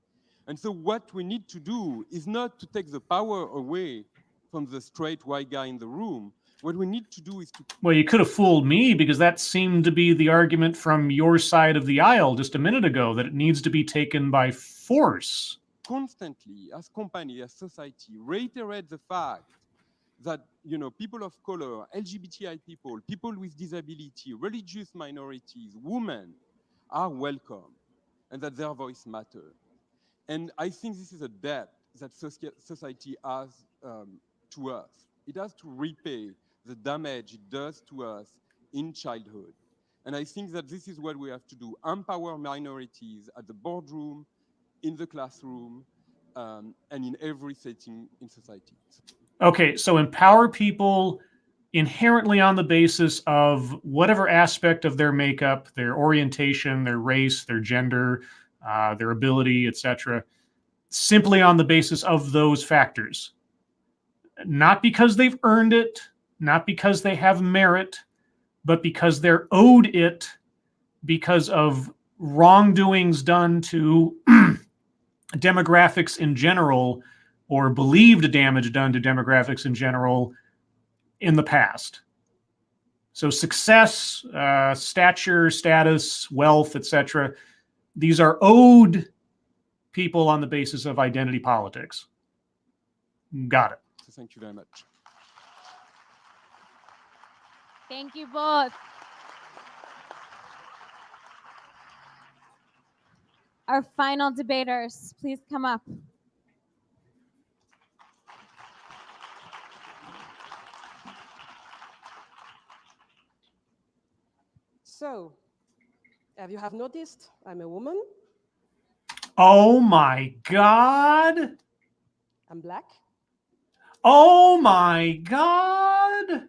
And so what we need to do is not to take the power away from the straight white guy in the room. What we need to do is to Well, you could have fooled me, because that seemed to be the argument from your side of the aisle just a minute ago, that it needs to be taken by force. constantly, as company, as society, reiterate the fact that, you know, people of color, LGBTI people, people with disability, religious minorities, women are welcome, and that their voice matters. And I think this is a debt that society has to us. It has to repay the damage it does to us in childhood. And I think that this is what we have to do: empower minorities at the boardroom, in the classroom, and in every setting in society. Okay, so empower people inherently on the basis of whatever aspect of their makeup, their orientation, their race, their gender, their ability, etc., simply on the basis of those factors. Not because they've earned it, not because they have merit, but because they're owed it because of wrongdoings done to demographics in general, or believed damage done to demographics in general in the past. So success, stature, status, wealth, etc., these are owed people on the basis of identity politics. Got it. So thank you very much. Thank you both. Our final debaters, please come up. So, as you have noticed, I'm a woman, Oh my God. I'm black, Oh my God.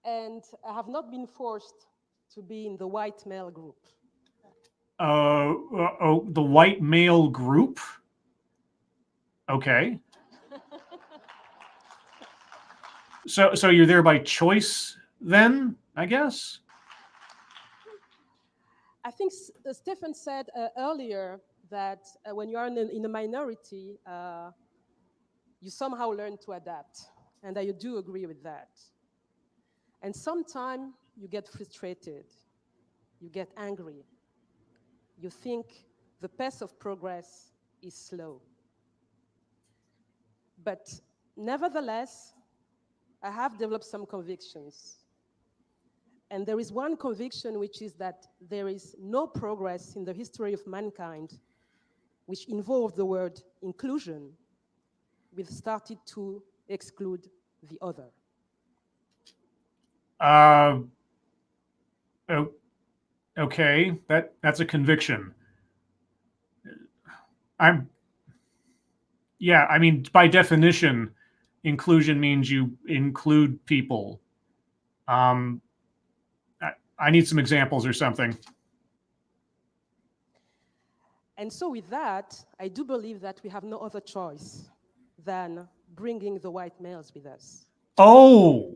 and I have not been forced to be in the white male group. The white male group? Okay. So you're there by choice then, I guess? I think Stephen said earlier that when you are in a minority, you somehow learn to adapt. And I do agree with that. And sometimes you get frustrated, you get angry, you think the pace of progress is slow. But nevertheless, I have developed some convictions. And there is one conviction, which is that there is no progress in the history of mankind which involved the word inclusion. We've started to exclude the other. Okay, that's a conviction. Yeah, I mean, by definition, inclusion means you include people. I need some examples or something. And so with that, I do believe that we have no other choice than bringing the white males with us. Oh,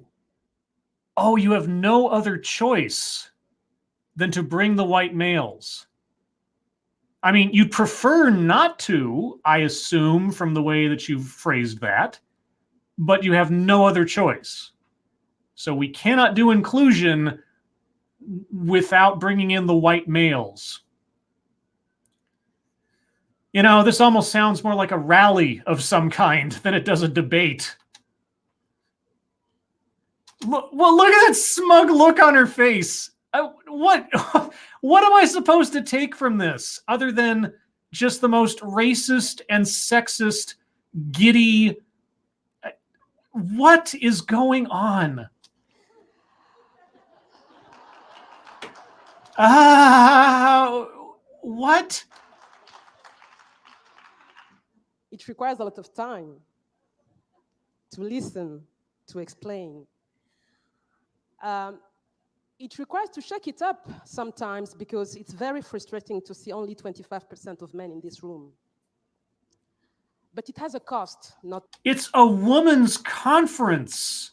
you have no other choice than to bring the white males. I mean, you'd prefer not to, I assume, from the way that you've phrased that, but you have no other choice. So we cannot do inclusion without bringing in the white males. You know, this almost sounds more like a rally of some kind than it does a debate. Well, look at that smug look on her face. What am I supposed to take from this other than just the most racist and sexist, giddy? What is going on? What? It requires a lot of time to listen, to explain. It requires to shake it up sometimes because it's very frustrating to see only 25% of men in this room. But it has a cost, not... It's a women's conference.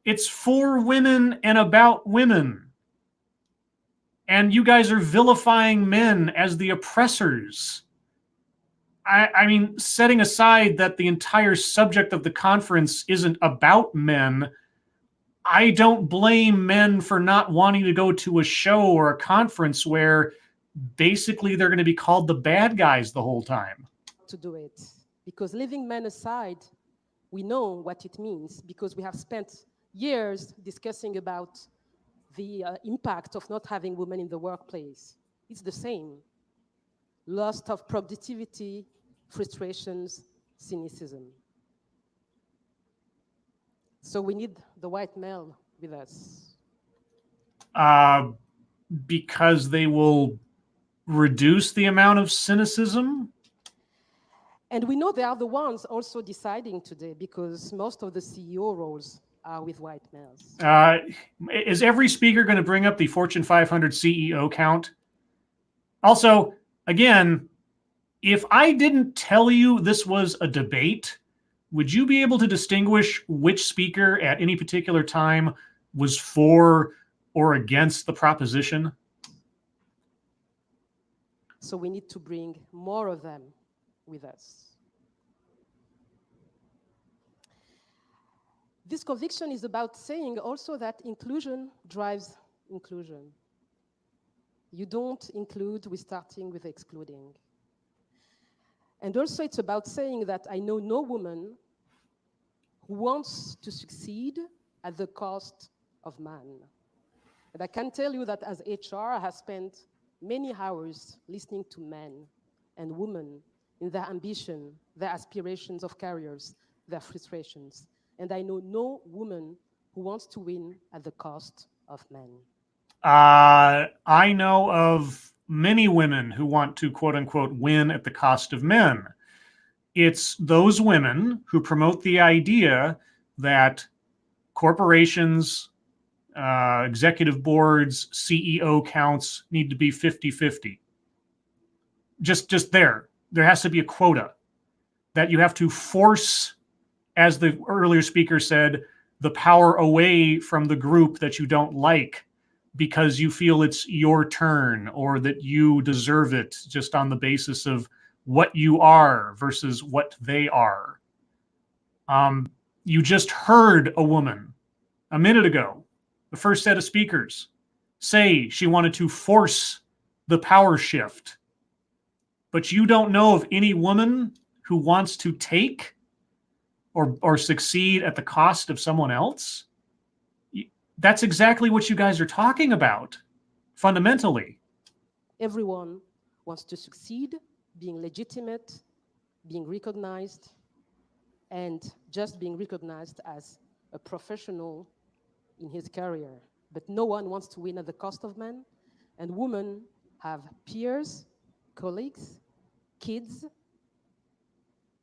It's for women and about women. And you guys are vilifying men as the oppressors. I mean, setting aside that the entire subject of the conference isn't about men, I don't blame men for not wanting to go to a show or a conference where basically they're going to be called the bad guys the whole time. To do it. Because leaving men aside, we know what it means because we have spent years discussing about the impact of not having women in the workplace. It's the same. Loss of productivity, frustrations, cynicism. So we need the white male with us. Because they will reduce the amount of cynicism? And we know they are the ones also deciding today because most of the CEO roles are with white males. Is every speaker going to bring up the Fortune 500 CEO count? Also, again, if I didn't tell you this was a debate, would you be able to distinguish which speaker at any particular time was for or against the proposition? So we need to bring more of them with us. This conviction is about saying also that inclusion drives inclusion. You don't include with starting with excluding. And also it's about saying that I know no woman who wants to succeed at the cost of man. And I can tell you that as HR, I have spent many hours listening to men and women in their ambition, their aspirations of careers, their frustrations. And I know no woman who wants to win at the cost of men. I know of many women who want to, quote unquote, win at the cost of men. It's those women who promote the idea that corporations, executive boards, CEO counts need to be 50-50. Just there has to be a quota that you have to force, as the earlier speaker said, the power away from the group that you don't like because you feel it's your turn or that you deserve it just on the basis of what you are versus what they are. You just heard a woman a minute ago, the first set of speakers, say she wanted to force the power shift. But you don't know of any woman who wants to take or succeed at the cost of someone else? That's exactly what you guys are talking about, fundamentally. Everyone wants to succeed, being legitimate, being recognized, and just being recognized as a professional in his career. But no one wants to win at the cost of men. And women have peers, colleagues, kids.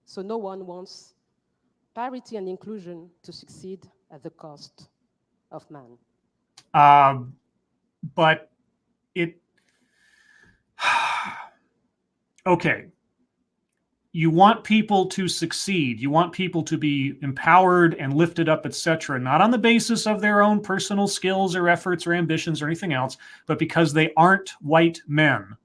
So no one wants parity and inclusion to succeed at the cost of man. But it... Okay. You want people to succeed. You want people to be empowered and lifted up, etc., not on the basis of their own personal skills or efforts or ambitions or anything else, but because they aren't white men.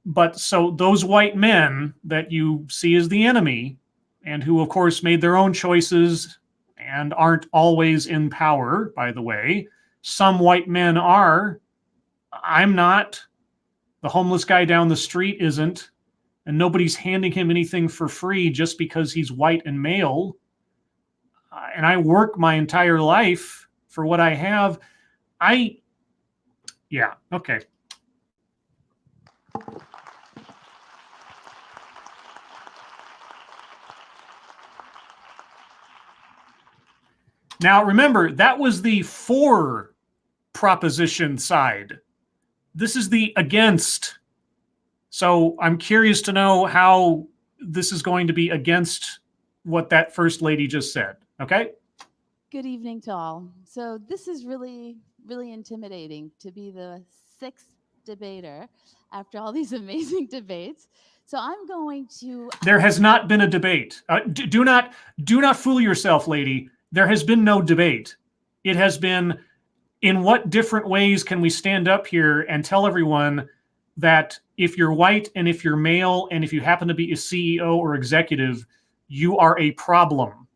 But so those white men that you see as the enemy, and who, of course, made their own choices and aren't always in power, by the way, some white men are. I'm not. The homeless guy down the street isn't. And nobody's handing him anything for free just because he's white and male. And I work my entire life for what I have. Yeah, okay. Now, remember, that was the for proposition side. This is the against. So I'm curious to know how this is going to be against what that first lady just said. Okay? Good evening to all. So this is really, really intimidating to be the sixth debater after all these amazing debates. So I'm going to... There has not been a debate. Do not fool yourself, lady. There has been no debate. It has been, in what different ways can we stand up here and tell everyone that if you're white and if you're male and if you happen to be a CEO or executive, you are a problem?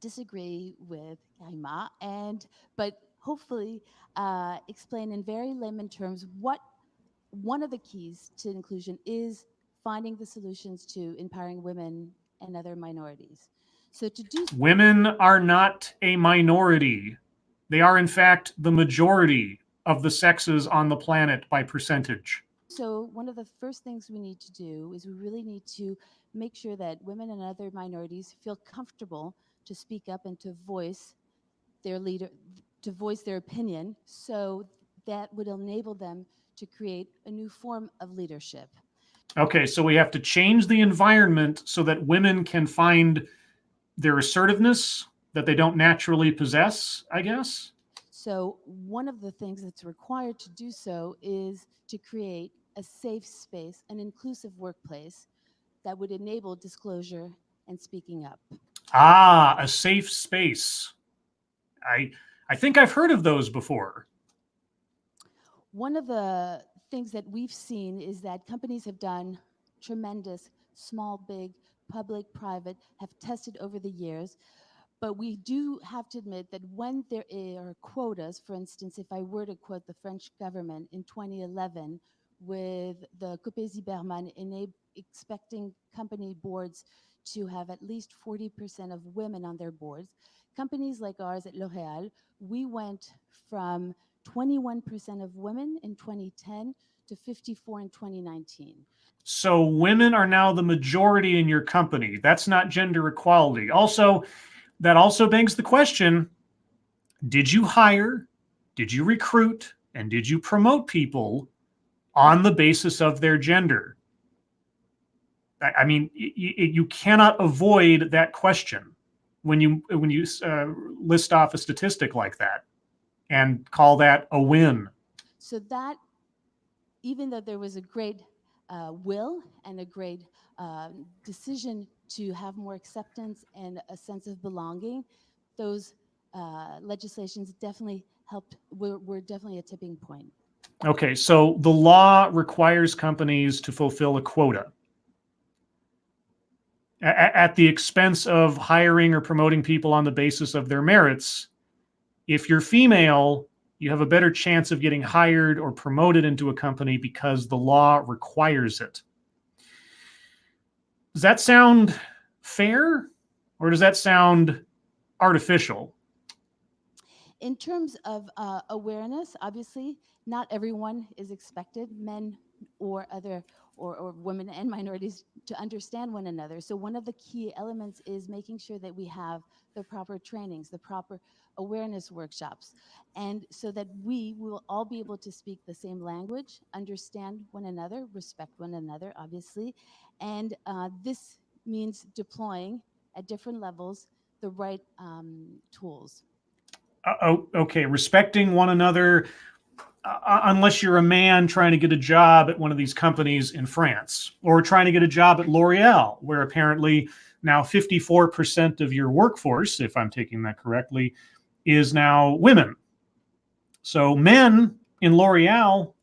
Disagree with Kaima, but hopefully explain in very layman terms what one of the keys to inclusion is finding the solutions to empowering women and other minorities. So to do... Women are not a minority. They are, in fact, the majority of the sexes on the planet by percentage. So one of the first things we need to do is we really need to make sure that women and other minorities feel comfortable to speak up and to voice their opinion, so that would enable them to create a new form of leadership. Okay, so we have to change the environment so that women can find their assertiveness that they don't naturally possess, I guess? So one of the things that's required to do so is to create a safe space, an inclusive workplace that would enable disclosure and speaking up. Ah, a safe space. I think I've heard of those before. One of the things that we've seen is that companies have done tremendous, small, big, public, private, have tested over the years. But we do have to admit that when there are quotas, for instance, if I were to quote the French government in 2011 with the Copé-Zimmermann expecting company boards to have at least 40% of women on their boards, companies like ours at L'Oréal, we went from 21% of women in 2010 to 54 in 2019. So women are now the majority in your company. That's not gender equality. Also, that also begs the question, did you hire, did you recruit, and did you promote people on the basis of their gender? I mean, you cannot avoid that question when you list off a statistic like that and call that a win. So that, even though there was a great will and a great decision to have more acceptance and a sense of belonging, those legislations definitely helped, were definitely a tipping point. Okay, so the law requires companies to fulfill a quota at the expense of hiring or promoting people on the basis of their merits. If you're female, you have a better chance of getting hired or promoted into a company because the law requires it. Does that sound fair, or does that sound artificial? In terms of awareness, obviously, not everyone is expected, men or other or women and minorities, to understand one another. So one of the key elements is making sure that we have the proper trainings, the proper awareness workshops, and so that we will all be able to speak the same language, understand one another, respect one another, obviously. And this means deploying at different levels the right tools. Okay, respecting one another, unless you're a man trying to get a job at one of these companies in France, or trying to get a job at L'Oreal, where apparently now 54% of your workforce, if I'm taking that correctly, is now women. So men in L'Oreal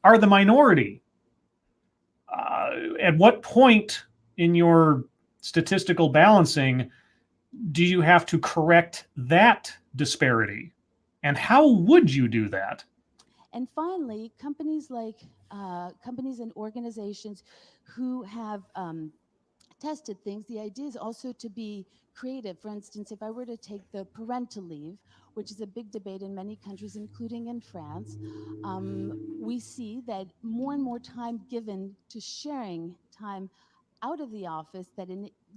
are the minority. At what point in your statistical balancing do you have to correct that disparity? And how would you do that? And finally, companies and organizations who have tested things, the idea is also to be creative. For instance, if I were to take the parental leave, which is a big debate in many countries, including in France, we see that more and more time given to sharing time out of the office,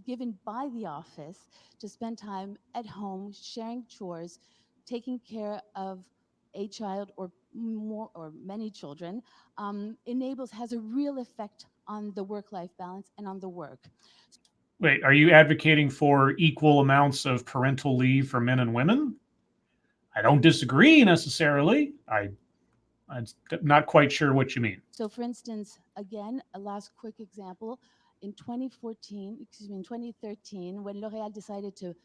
given by the office to spend time at home, sharing chores, taking care of a child or more or many children, has a real effect on the work-life balance and on the work. Wait, are you advocating for equal amounts of parental leave for men and women? I don't disagree necessarily. I'm not quite sure what you mean. So for instance, again, a last quick example, in 2013, when L'Oréal decided to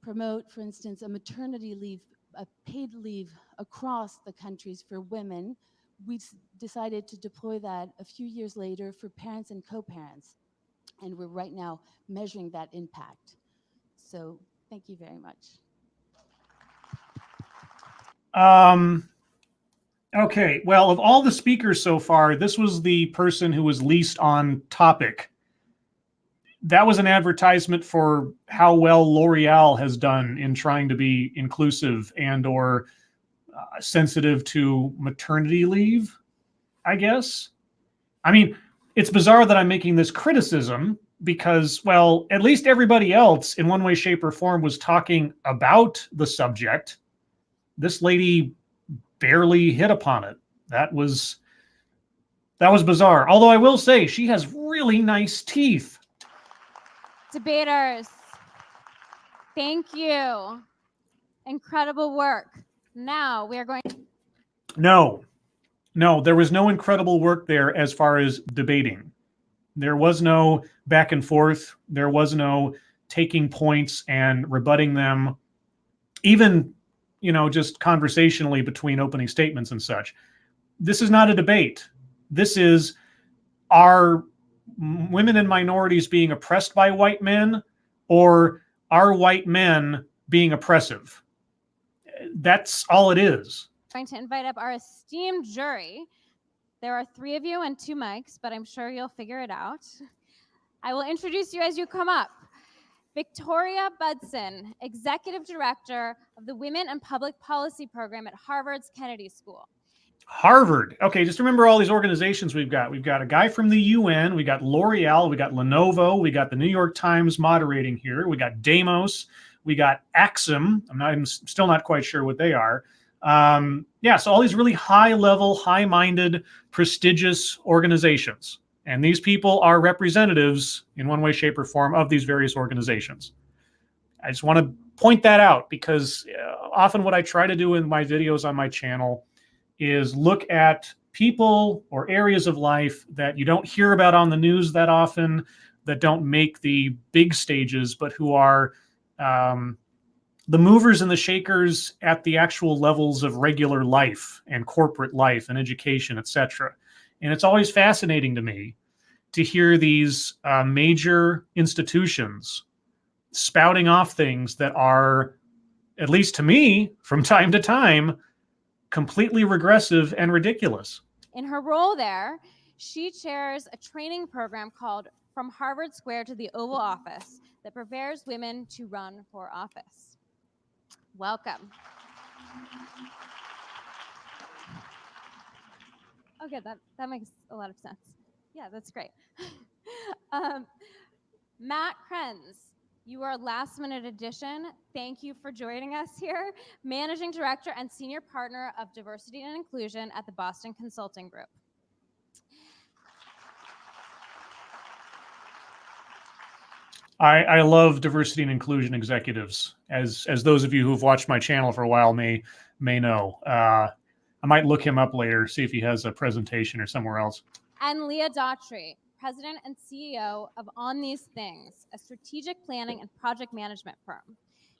promote, for instance, a maternity leave, a paid leave across the countries for women, we decided to deploy that a few years later for parents and co-parents. And we're right now measuring that impact. So thank you very much. Okay, well, of all the speakers so far, this was the person who was least on topic. That was an advertisement for how well L'Oreal has done in trying to be inclusive and or sensitive to maternity leave, I guess. I mean, it's bizarre that I'm making this criticism because, well, at least everybody else in one way, shape, or form was talking about the subject. This lady barely hit upon it. That was bizarre. Although I will say she has really nice teeth. Debaters, thank you. Incredible work. Now we are going. No, there was no incredible work there as far as debating. There was no back and forth. There was no taking points and rebutting them, even, just conversationally between opening statements and such. This is not a debate. This is, are women and minorities being oppressed by white men, or are white men being oppressive? That's all it is. Going to invite up our esteemed jury. There are 3 of you and 2 mics, but I'm sure you'll figure it out. I will introduce you as you come up. Victoria Budson, Executive Director of the Women and Public Policy Program at Harvard's Kennedy School. Harvard. Okay, just remember all these organizations we've got. We've got a guy from the UN, we got L'Oreal, we got Lenovo, we got the New York Times moderating here, we got Demos, we got Axum. I'm still not quite sure what they are. So all these really high-level, high-minded, prestigious organizations. And these people are representatives in one way, shape, or form of these various organizations. I just want to point that out because often what I try to do in my videos on my channel is look at people or areas of life that you don't hear about on the news that often, that don't make the big stages, but who are the movers and the shakers at the actual levels of regular life and corporate life and education, etc. And it's always fascinating to me to hear these major institutions spouting off things that are, at least to me, from time to time, completely regressive and ridiculous. In her role there, she chairs a training program called From Harvard Square to the Oval Office that prepares women to run for office. Welcome. Okay, that makes a lot of sense. Yeah, that's great. Matt Krenz, you are a last-minute addition. Thank you for joining us here. Managing Director and Senior Partner of Diversity and Inclusion at the Boston Consulting Group. I love diversity and inclusion executives, as those of you who've watched my channel for a while may know. I might look him up later, see if he has a presentation or somewhere else. And Leah Daughtry, President and CEO of On These Things, a strategic planning and project management firm.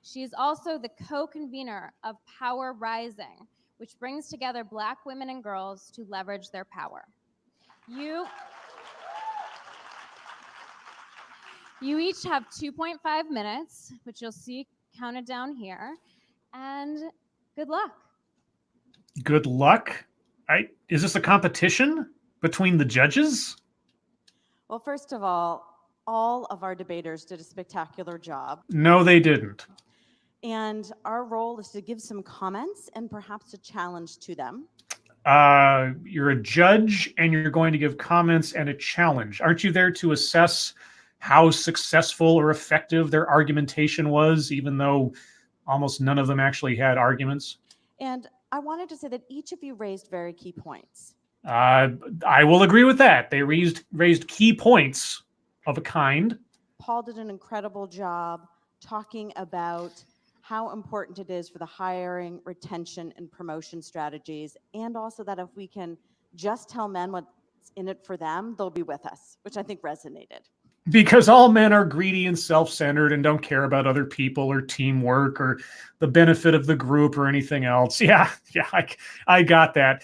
She is also the co-convener of Power Rising, which brings together Black women and girls to leverage their power. You each have 2.5 minutes, which you'll see counted down here, and good luck. Good luck? Is this a competition between the judges? Well, first of all of our debaters did a spectacular job. No, they didn't. And our role is to give some comments and perhaps a challenge to them. You're a judge and you're going to give comments and a challenge. Aren't you there to assess how successful or effective their argumentation was, even though almost none of them actually had arguments? And I wanted to say that each of you raised very key points. I will agree with that. They raised key points of a kind. Paul did an incredible job talking about how important it is for the hiring, retention, and promotion strategies, and also that if we can just tell men what's in it for them, they'll be with us, which I think resonated. Because all men are greedy and self-centered and don't care about other people or teamwork or the benefit of the group or anything else. Yeah, I got that.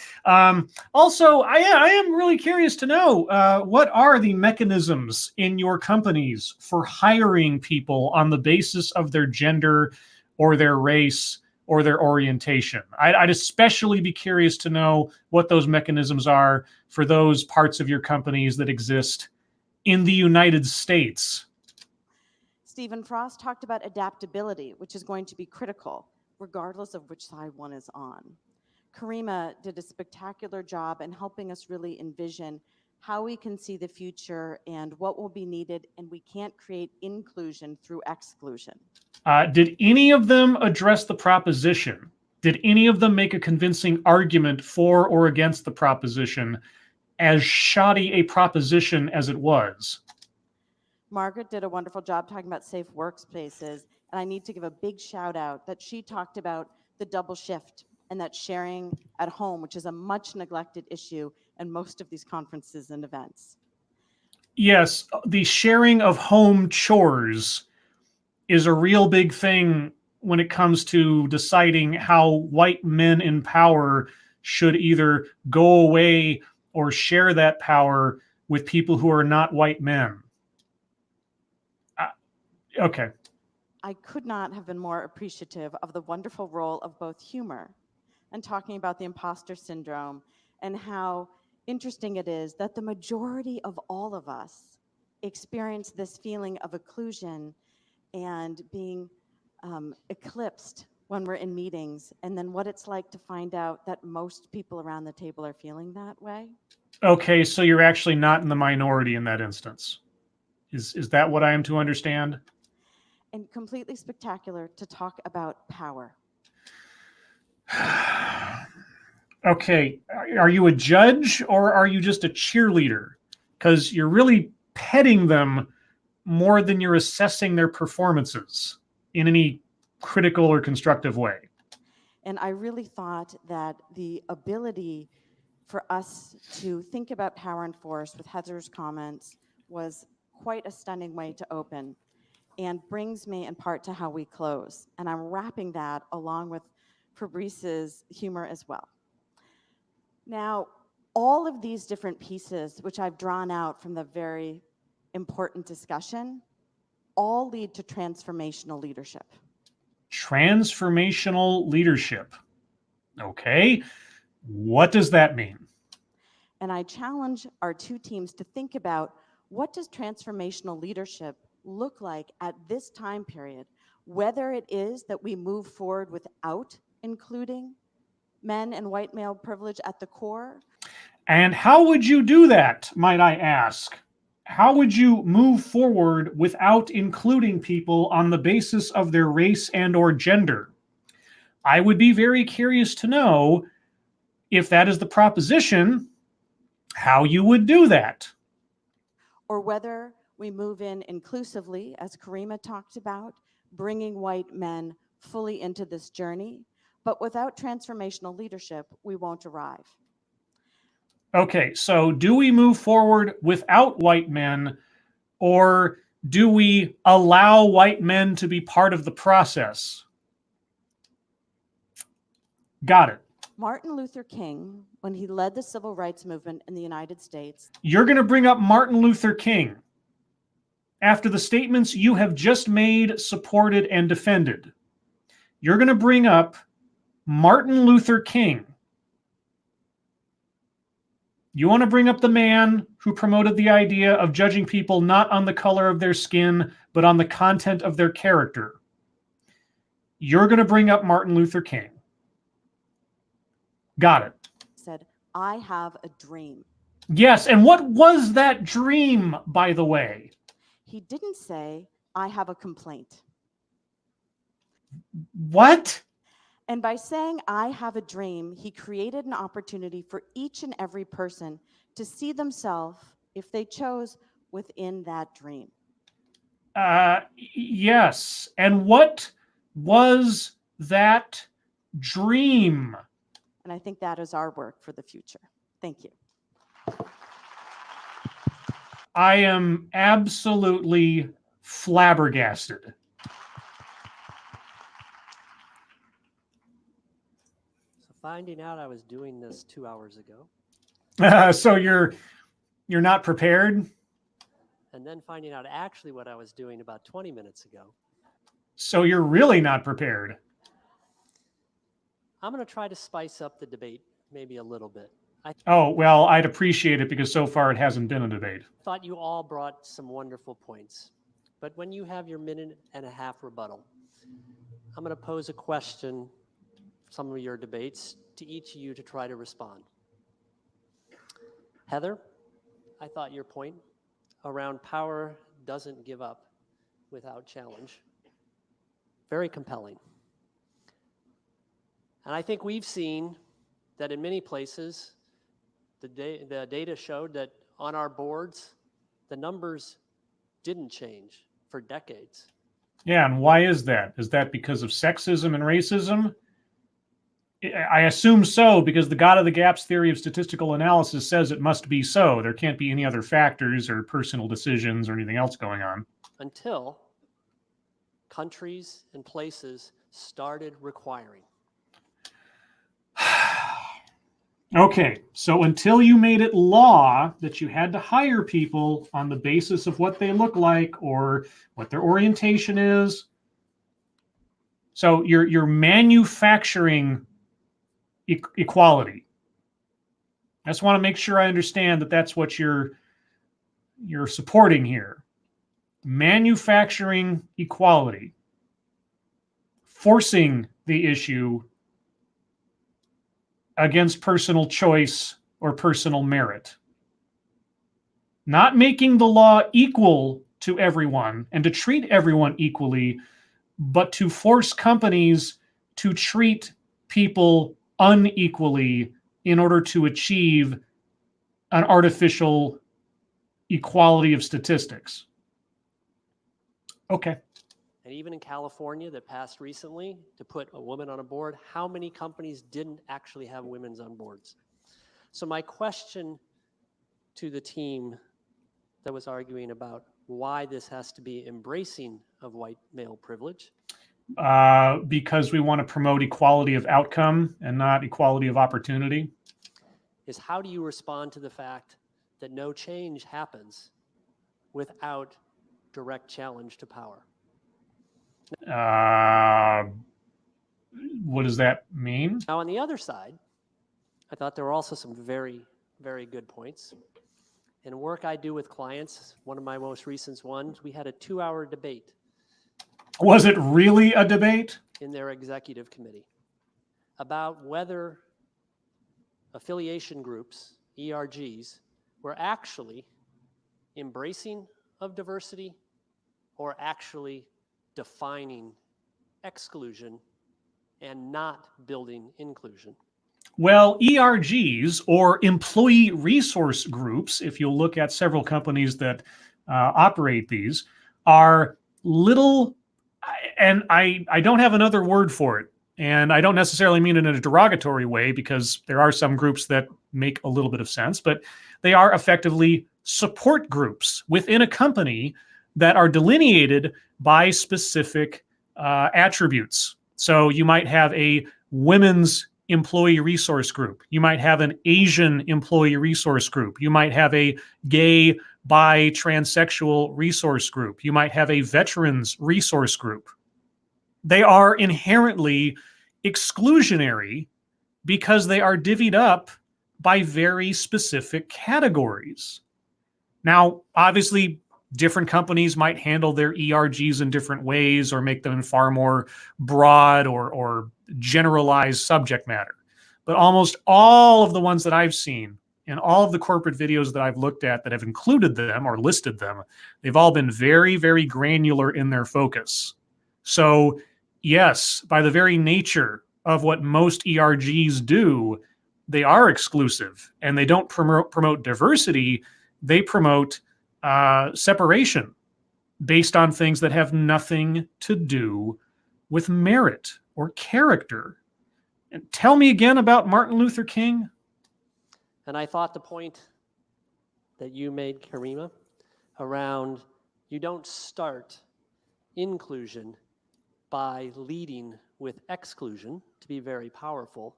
Also, I am really curious to know, what are the mechanisms in your companies for hiring people on the basis of their gender or their race or their orientation? I'd especially be curious to know what those mechanisms are for those parts of your companies that exist in the United States. Stephen Frost talked about adaptability, which is going to be critical, regardless of which side one is on. Karima did a spectacular job in helping us really envision how we can see the future and what will be needed, and we can't create inclusion through exclusion. Did any of them address the proposition? Did any of them make a convincing argument for or against the proposition, as shoddy a proposition as it was? Margaret did a wonderful job talking about safe workspaces, and I need to give a big shout out that she talked about the double shift and that sharing at home, which is a much neglected issue in most of these conferences and events. Yes, the sharing of home chores is a real big thing when it comes to deciding how white men in power should either go away or share that power with people who are not white men. Okay. I could not have been more appreciative of the wonderful role of both humor and talking about the imposter syndrome and how interesting it is that the majority of all of us experience this feeling of occlusion and being eclipsed when we're in meetings, and then what it's like to find out that most people around the table are feeling that way. Okay, so you're actually not in the minority in that instance. Is that what I am to understand? And completely spectacular to talk about power. Okay, are you a judge or are you just a cheerleader? Because you're really petting them more than you're assessing their performances. in any critical or constructive way. And I really thought that the ability for us to think about power and force with Heather's comments was quite a stunning way to open, and brings me in part to how we close. And I'm wrapping that along with Fabrice's humor as well. Now, all of these different pieces, which I've drawn out from the very important discussion, all lead to transformational leadership. Transformational leadership. Okay. What does that mean? And I challenge our two teams to think about, what does transformational leadership look like at this time period, whether it is that we move forward without including men and white male privilege at the core. And how would you do that, might I ask? How would you move forward without including people on the basis of their race and or gender? I would be very curious to know, if that is the proposition, how you would do that. Or whether we move in inclusively, as Karima talked about, bringing white men fully into this journey, but without transformational leadership, we won't arrive. Okay, so do we move forward without white men, or do we allow white men to be part of the process? Got it. Martin Luther King, when he led the civil rights movement in the United States. You're going to bring up Martin Luther King after the statements you have just made, supported, and defended. You're going to bring up Martin Luther King. You want to bring up the man who promoted the idea of judging people not on the color of their skin, but on the content of their character. You're going to bring up Martin Luther King. Got it. Said, I have a dream. Yes, and what was that dream, by the way? He didn't say, I have a complaint. What? And by saying, I have a dream, he created an opportunity for each and every person to see themselves, if they chose, within that dream. Yes. And what was that dream? And I think that is our work for the future. Thank you. I am absolutely flabbergasted. So finding out I was doing this 2 hours ago. So you're not prepared? And then finding out actually what I was doing about 20 minutes ago. So you're really not prepared? I'm going to try to spice up the debate maybe a little bit. Oh, well, I'd appreciate it, because so far it hasn't been a debate. Thought you all brought some wonderful points. But when you have your 1.5-minute rebuttal, I'm going to pose a question, some of your debates, to each of you to try to respond. Heather, I thought your point around power doesn't give up without challenge. Very compelling. And I think we've seen that in many places, the data showed that on our boards, the numbers didn't change for decades. Yeah, and why is that? Is that because of sexism and racism? I assume so, because the God of the Gaps theory of statistical analysis says it must be so. There can't be any other factors or personal decisions or anything else going on. Until countries and places started requiring. Okay, so until you made it law that you had to hire people on the basis of what they look like or what their orientation is, so you're manufacturing equality. I just want to make sure I understand that that's what you're supporting here. Manufacturing equality, forcing the issue against personal choice or personal merit. Not making the law equal to everyone and to treat everyone equally, but to force companies to treat people unequally in order to achieve an artificial equality of statistics. Okay. And even in California that passed recently to put a woman on a board, how many companies didn't actually have women on boards? So my question to the team that was arguing about why this has to be embracing of white male privilege. Because we want to promote equality of outcome and not equality of opportunity. Is how do you respond to the fact that no change happens without direct challenge to power? What does that mean? Now, on the other side, I thought there were also some very, very good points. In work I do with clients, one of my most recent ones, we had a 2-hour debate. Was it really a debate? In their executive committee about whether affiliation groups, ERGs, were actually embracing of diversity or actually defining exclusion and not building inclusion. Well, ERGs, or employee resource groups, if you'll look at several companies that operate these, are little, and I don't have another word for it, and I don't necessarily mean it in a derogatory way, because there are some groups that make a little bit of sense, but they are effectively support groups within a company that are delineated by specific attributes. So you might have a women's employee resource group. You might have an Asian employee resource group. You might have a gay, bi, transsexual resource group. You might have a veterans resource group. They are inherently exclusionary because they are divvied up by very specific categories. Now, obviously, different companies might handle their ERGs in different ways or make them in far more broad or generalized subject matter. But almost all of the ones that I've seen and all of the corporate videos that I've looked at that have included them or listed them, they've all been very, very granular in their focus. So yes, by the very nature of what most ERGs do, they are exclusive and they don't promote diversity. They promote separation based on things that have nothing to do with merit or character. And tell me again about Martin Luther King. And I thought the point that you made, Karima, around you don't start inclusion by leading with exclusion to be very powerful.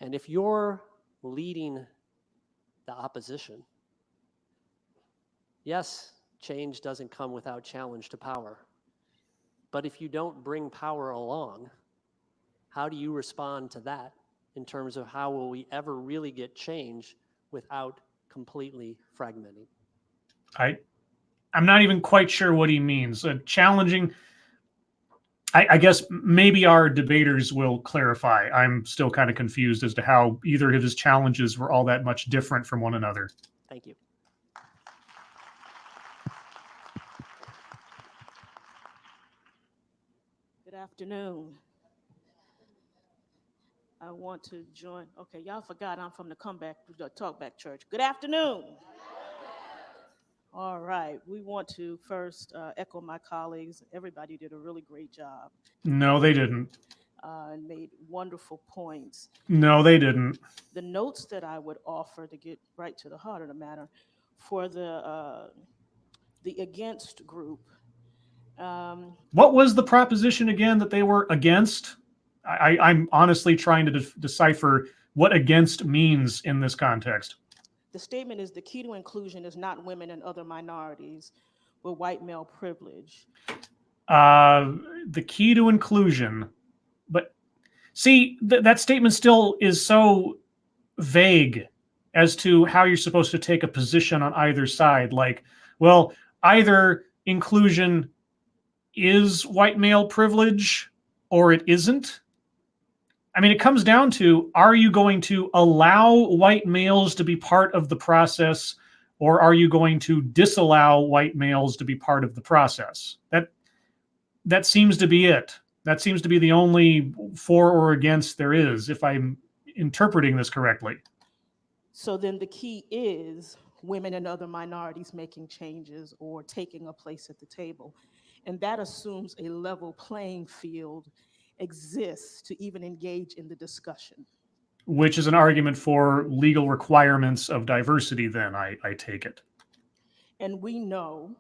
And if you're leading the opposition, yes, change doesn't come without challenge to power. But if you don't bring power along, how do you respond to that in terms of how will we ever really get change without completely fragmenting? I'm not even quite sure what he means. Challenging, I guess maybe our debaters will clarify. I'm still kind of confused as to how either of his challenges were all that much different from one another. Thank you. Good afternoon. I want to join. Okay, y'all forgot I'm from the Talkback Church. Good afternoon. All right, we want to first echo my colleagues. Everybody did a really great job. No, they didn't. And made wonderful points. No, they didn't. The notes that I would offer to get right to the heart of the matter for the against group. What was the proposition again that they were against? I'm honestly trying to decipher what against means in this context. The statement is the key to inclusion is not women and other minorities with white male privilege. The key to inclusion, but see, that statement still is so vague as to how you're supposed to take a position on either side. Like, well, either inclusion is white male privilege or it isn't. I mean, it comes down to, are you going to allow white males to be part of the process, or are you going to disallow white males to be part of the process? That seems to be it. That seems to be the only for or against there is, if I'm interpreting this correctly. So then the key is women and other minorities making changes or taking a place at the table. And that assumes a level playing field exists to even engage in the discussion. Which is an argument for legal requirements of diversity, then, I take it. And we know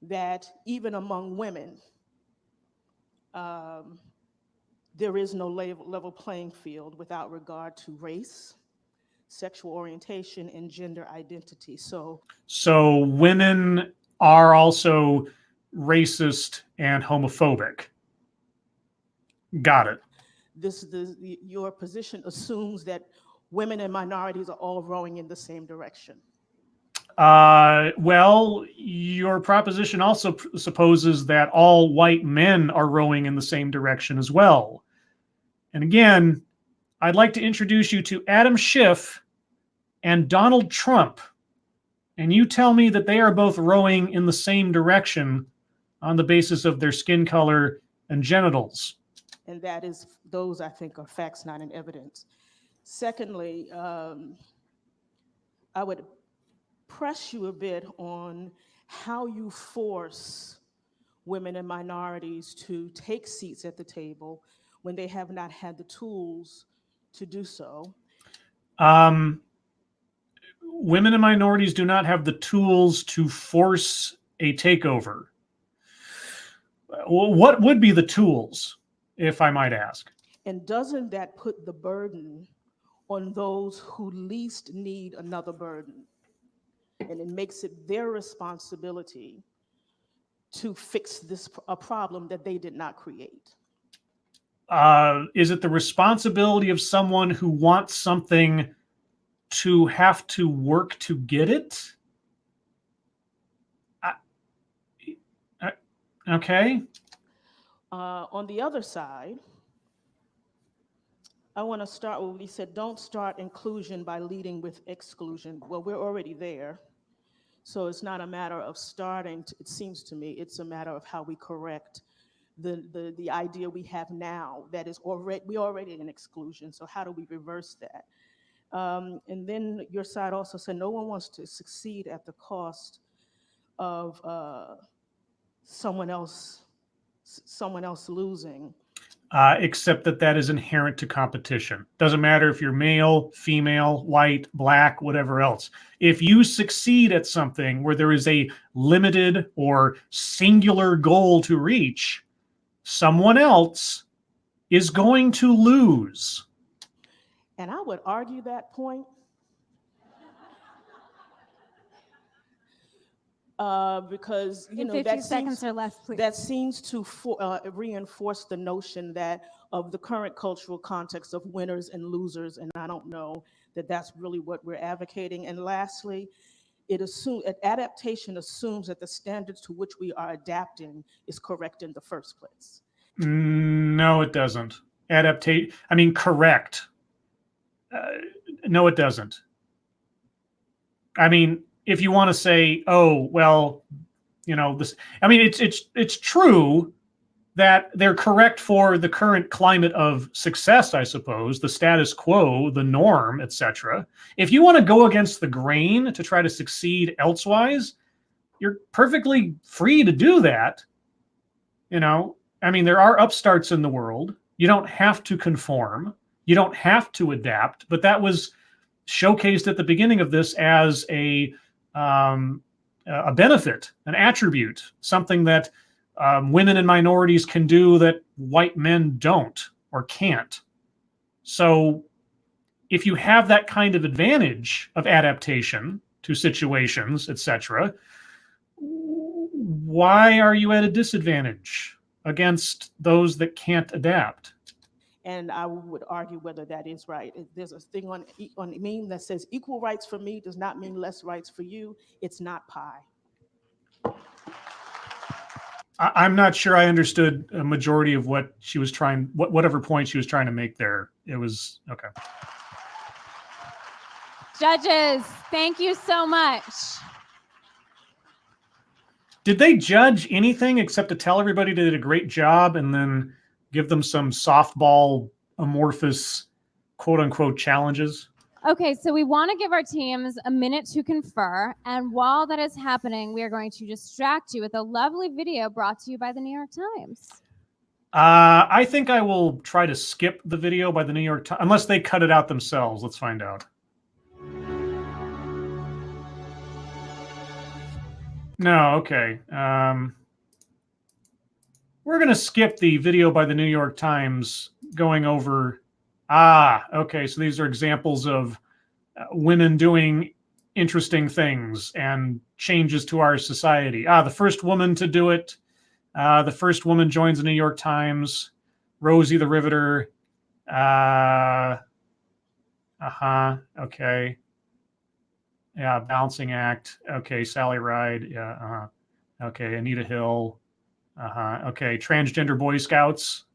that even among women, there is no level playing field without regard to race, sexual orientation, and gender identity. So women are also racist and homophobic. Got it. Your position assumes that women and minorities are all rowing in the same direction. Well, your proposition also supposes that all white men are rowing in the same direction as well. And again, I'd like to introduce you to Adam Schiff and Donald Trump. And you tell me that they are both rowing in the same direction on the basis of their skin color and genitals. And those I think are facts, not in evidence. Secondly, I would press you a bit on how you force women and minorities to take seats at the table when they have not had the tools to do so. Women and minorities do not have the tools to force a takeover. What would be the tools, if I might ask? And doesn't that put the burden on those who least need another burden? And it makes it their responsibility to fix a problem that they did not create. Is it the responsibility of someone who wants something to have to work to get it? Okay. On the other side, I want to start with what he said, don't start inclusion by leading with exclusion. Well, we're already there. So it's not a matter of starting, it seems to me, it's a matter of how we correct the idea we have now that is we're already in exclusion. So how do we reverse that? And then your side also said no one wants to succeed at the cost of someone else losing. Except that is inherent to competition. Doesn't matter if you're male, female, white, black, whatever else. If you succeed at something where there is a limited or singular goal to reach, someone else is going to lose. And I would argue that point. Because that seems to reinforce the notion that of the current cultural context of winners and losers, and I don't know that that's really what we're advocating. And lastly, adaptation assumes that the standards to which we are adapting is correct in the first place. No, it doesn't. Correct. No, it doesn't. I mean, if you want to say, oh, well, this, it's true that they're correct for the current climate of success, I suppose, the status quo, the norm, etc. If you want to go against the grain to try to succeed elsewise, you're perfectly free to do that. There are upstarts in the world. You don't have to conform. You don't have to adapt, but that was showcased at the beginning of this as a benefit, an attribute, something that women and minorities can do that white men don't or can't. So if you have that kind of advantage of adaptation to situations, etc., why are you at a disadvantage against those that can't adapt? And I would argue whether that is right. There's a thing on a meme that says equal rights for me does not mean less rights for you. It's not pie. I'm not sure I understood a majority of what she was whatever point she was trying to make there. It was, okay. Judges, thank you so much. Did they judge anything except to tell everybody they did a great job and then give them some softball amorphous quote unquote challenges? Okay, so we want to give our teams a minute to confer. And while that is happening, we are going to distract you with a lovely video brought to you by the New York Times. I think I will try to skip the video by the New York Times, unless they cut it out themselves. Let's find out. No, okay. We're going to skip the video by the New York Times going over. Okay, so these are examples of women doing interesting things and changes to our society. The first woman to do it. The first woman joins the New York Times. Rosie the Riveter. Okay. Yeah, Balancing Act. Okay, Sally Ride. Yeah. Okay, Anita Hill. Okay, transgender Boy Scouts.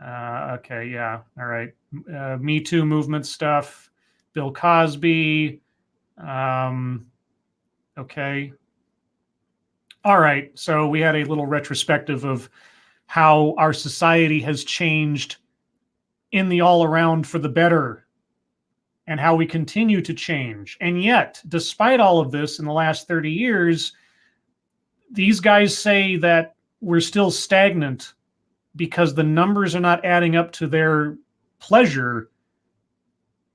Okay, yeah. All right. Me Too movement stuff. Bill Cosby. Okay. All right. So we had a little retrospective of how our society has changed in the all around for the better and how we continue to change. And yet, despite all of this in the last 30 years, these guys say that we're still stagnant because the numbers are not adding up to their pleasure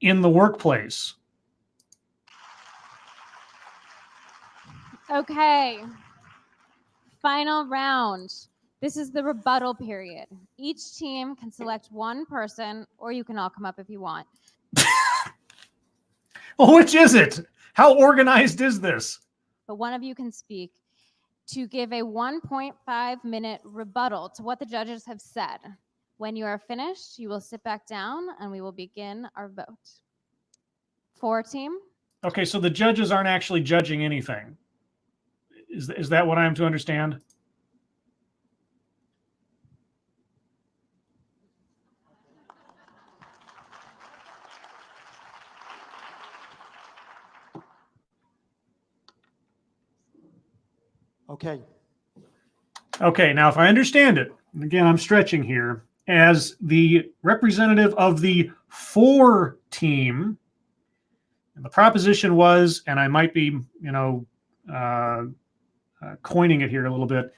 in the workplace. Okay. Final round. This is the rebuttal period. Each team can select one person, or you can all come up if you want. Well, which is it? How organized is this? But one of you can speak to give a 1.5-minute rebuttal to what the judges have said. When you are finished, you will sit back down and we will begin our vote. For team. Okay, so the judges aren't actually judging anything. Is that what I am to understand? Okay. Okay, now if I understand it, and again, I'm stretching here, as the representative of the for team, and the proposition was, and I might be, coining it here a little bit,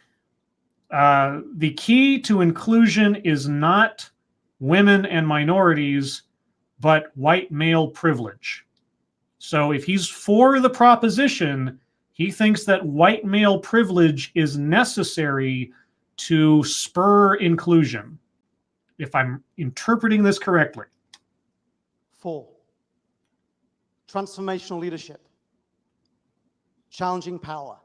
the key to inclusion is not women and minorities, but white male privilege. So if he's for the proposition, he thinks that white male privilege is necessary to spur inclusion, if I'm interpreting this correctly. 4, transformational leadership, challenging power.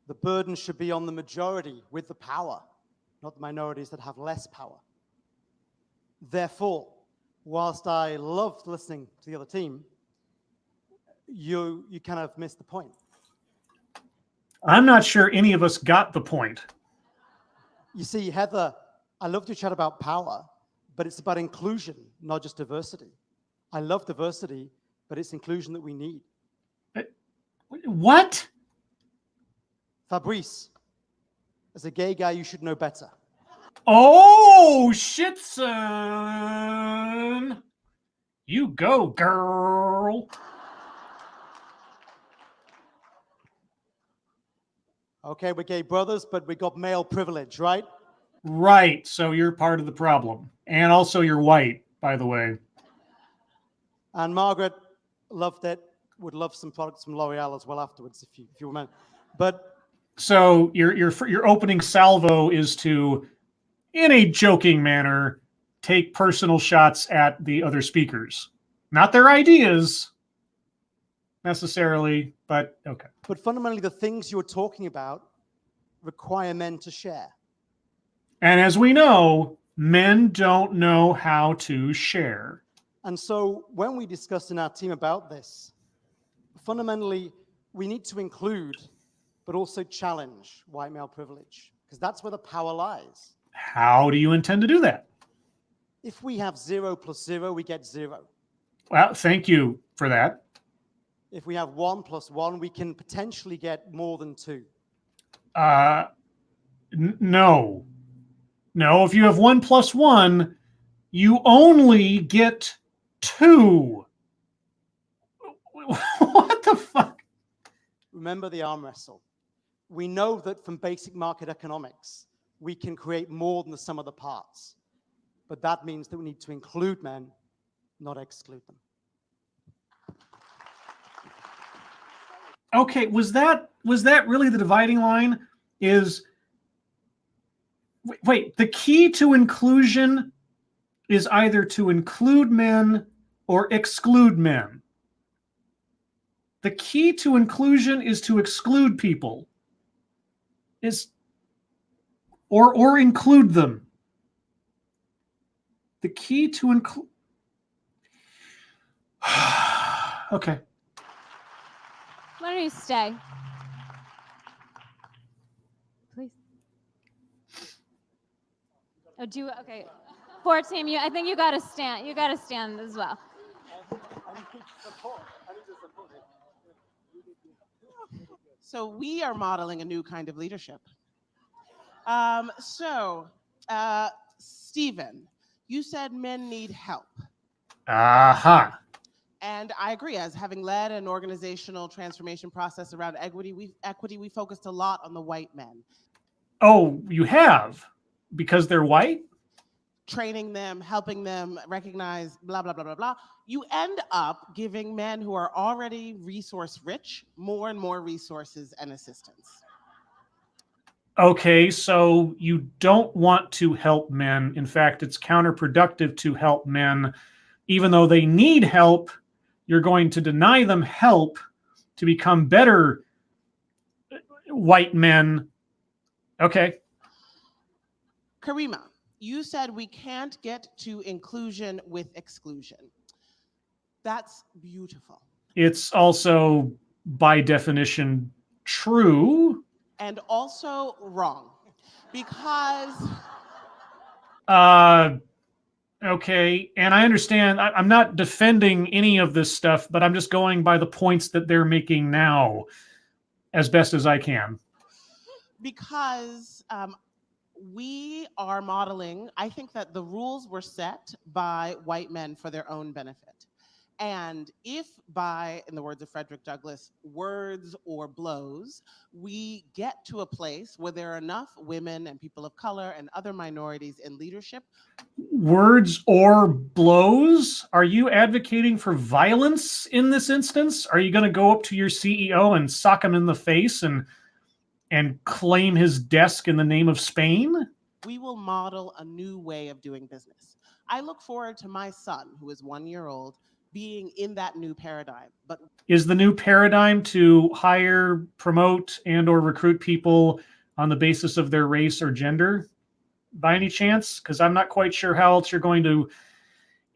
The burden should be on the majority with the power, not the minorities that have less power. Therefore, whilst I loved listening to the other team, you kind of missed the point. I'm not sure any of us got the point. You see, Heather, I loved your chat about power, but it's about inclusion, not just diversity. I love diversity, but it's inclusion that we need. What? Fabrice, as a gay guy, you should know better. Oh, shit, son. You go, girl. Okay, we're gay brothers, but we got male privilege, right? Right, so you're part of the problem. And also you're white, by the way. And Margaret loved it, would love some products from L'Oreal as well afterwards, if you remember. But so your opening salvo is to, in a joking manner, take personal shots at the other speakers. Not their ideas, necessarily, but okay. But fundamentally, the things you're talking about require men to share. And as we know, men don't know how to share. And so when we discussed in our team about this, fundamentally, we need to include, but also challenge white male privilege, because that's where the power lies. How do you intend to do that? If we have 0 plus 0, we get 0. Well, thank you for that. If we have 1 plus 1, we can potentially get more than 2. No, if you have 1 plus 1, you only get 2. What the fuck? Remember the arm wrestle. We know that from basic market economics, we can create more than the sum of the parts. But that means that we need to include men, not exclude them. Okay, was that really the dividing line? Wait, the key to inclusion is either to include men or exclude men. The key to inclusion is to exclude people. Or include them. The key to include. Okay. Why don't you stay? Please. Oh, okay. 4 team, I think you got to stand. You got to stand as well. So we are modeling a new kind of leadership. Stephen, you said men need help. Aha. And I agree. As having led an organizational transformation process around equity, we focused a lot on the white men. Oh, you have? Because they're white? Training them, helping them recognize blah, blah, blah, blah, blah. You end up giving men who are already resource rich more and more resources and assistance. Okay, so you don't want to help men. In fact, it's counterproductive to help men. Even though they need help, you're going to deny them help to become better white men. Okay. Karima, you said we can't get to inclusion with exclusion. That's beautiful. It's also, by definition, true. And also wrong. Because... Okay, and I understand. I'm not defending any of this stuff, but I'm just going by the points that they're making now as best as I can. Because we are modeling, I think that the rules were set by white men for their own benefit. And if by, in the words of Frederick Douglass, words or blows, we get to a place where there are enough women and people of color and other minorities in leadership. Words or blows? Are you advocating for violence in this instance? Are you going to go up to your CEO and sock him in the face and claim his desk in the name of Spain? We will model a new way of doing business. I look forward to my son, who is 1 year old, being in that new paradigm. But is the new paradigm to hire, promote, and or recruit people on the basis of their race or gender by any chance? Because I'm not quite sure how else you're going to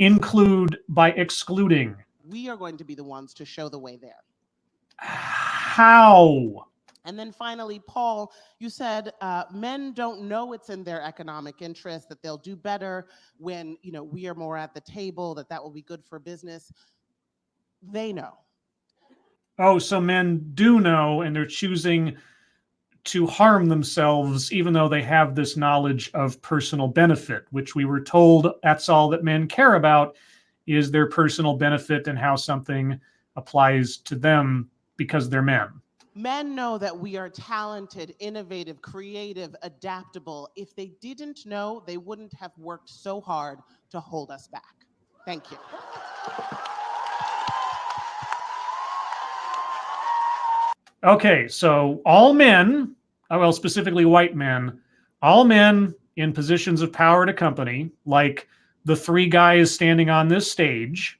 include by excluding. We are going to be the ones to show the way there. How? And then finally, Paul, you said men don't know it's in their economic interest, that they'll do better when we are more at the table, that will be good for business. They know. Oh, so men do know, and they're choosing to harm themselves, even though they have this knowledge of personal benefit, which we were told that's all that men care about, is their personal benefit and how something applies to them because they're men. Men know that we are talented, innovative, creative, adaptable. If they didn't know, they wouldn't have worked so hard to hold us back. Thank you. Okay, so all men, well, specifically white men, all men in positions of power at a company, like the 3 guys standing on this stage,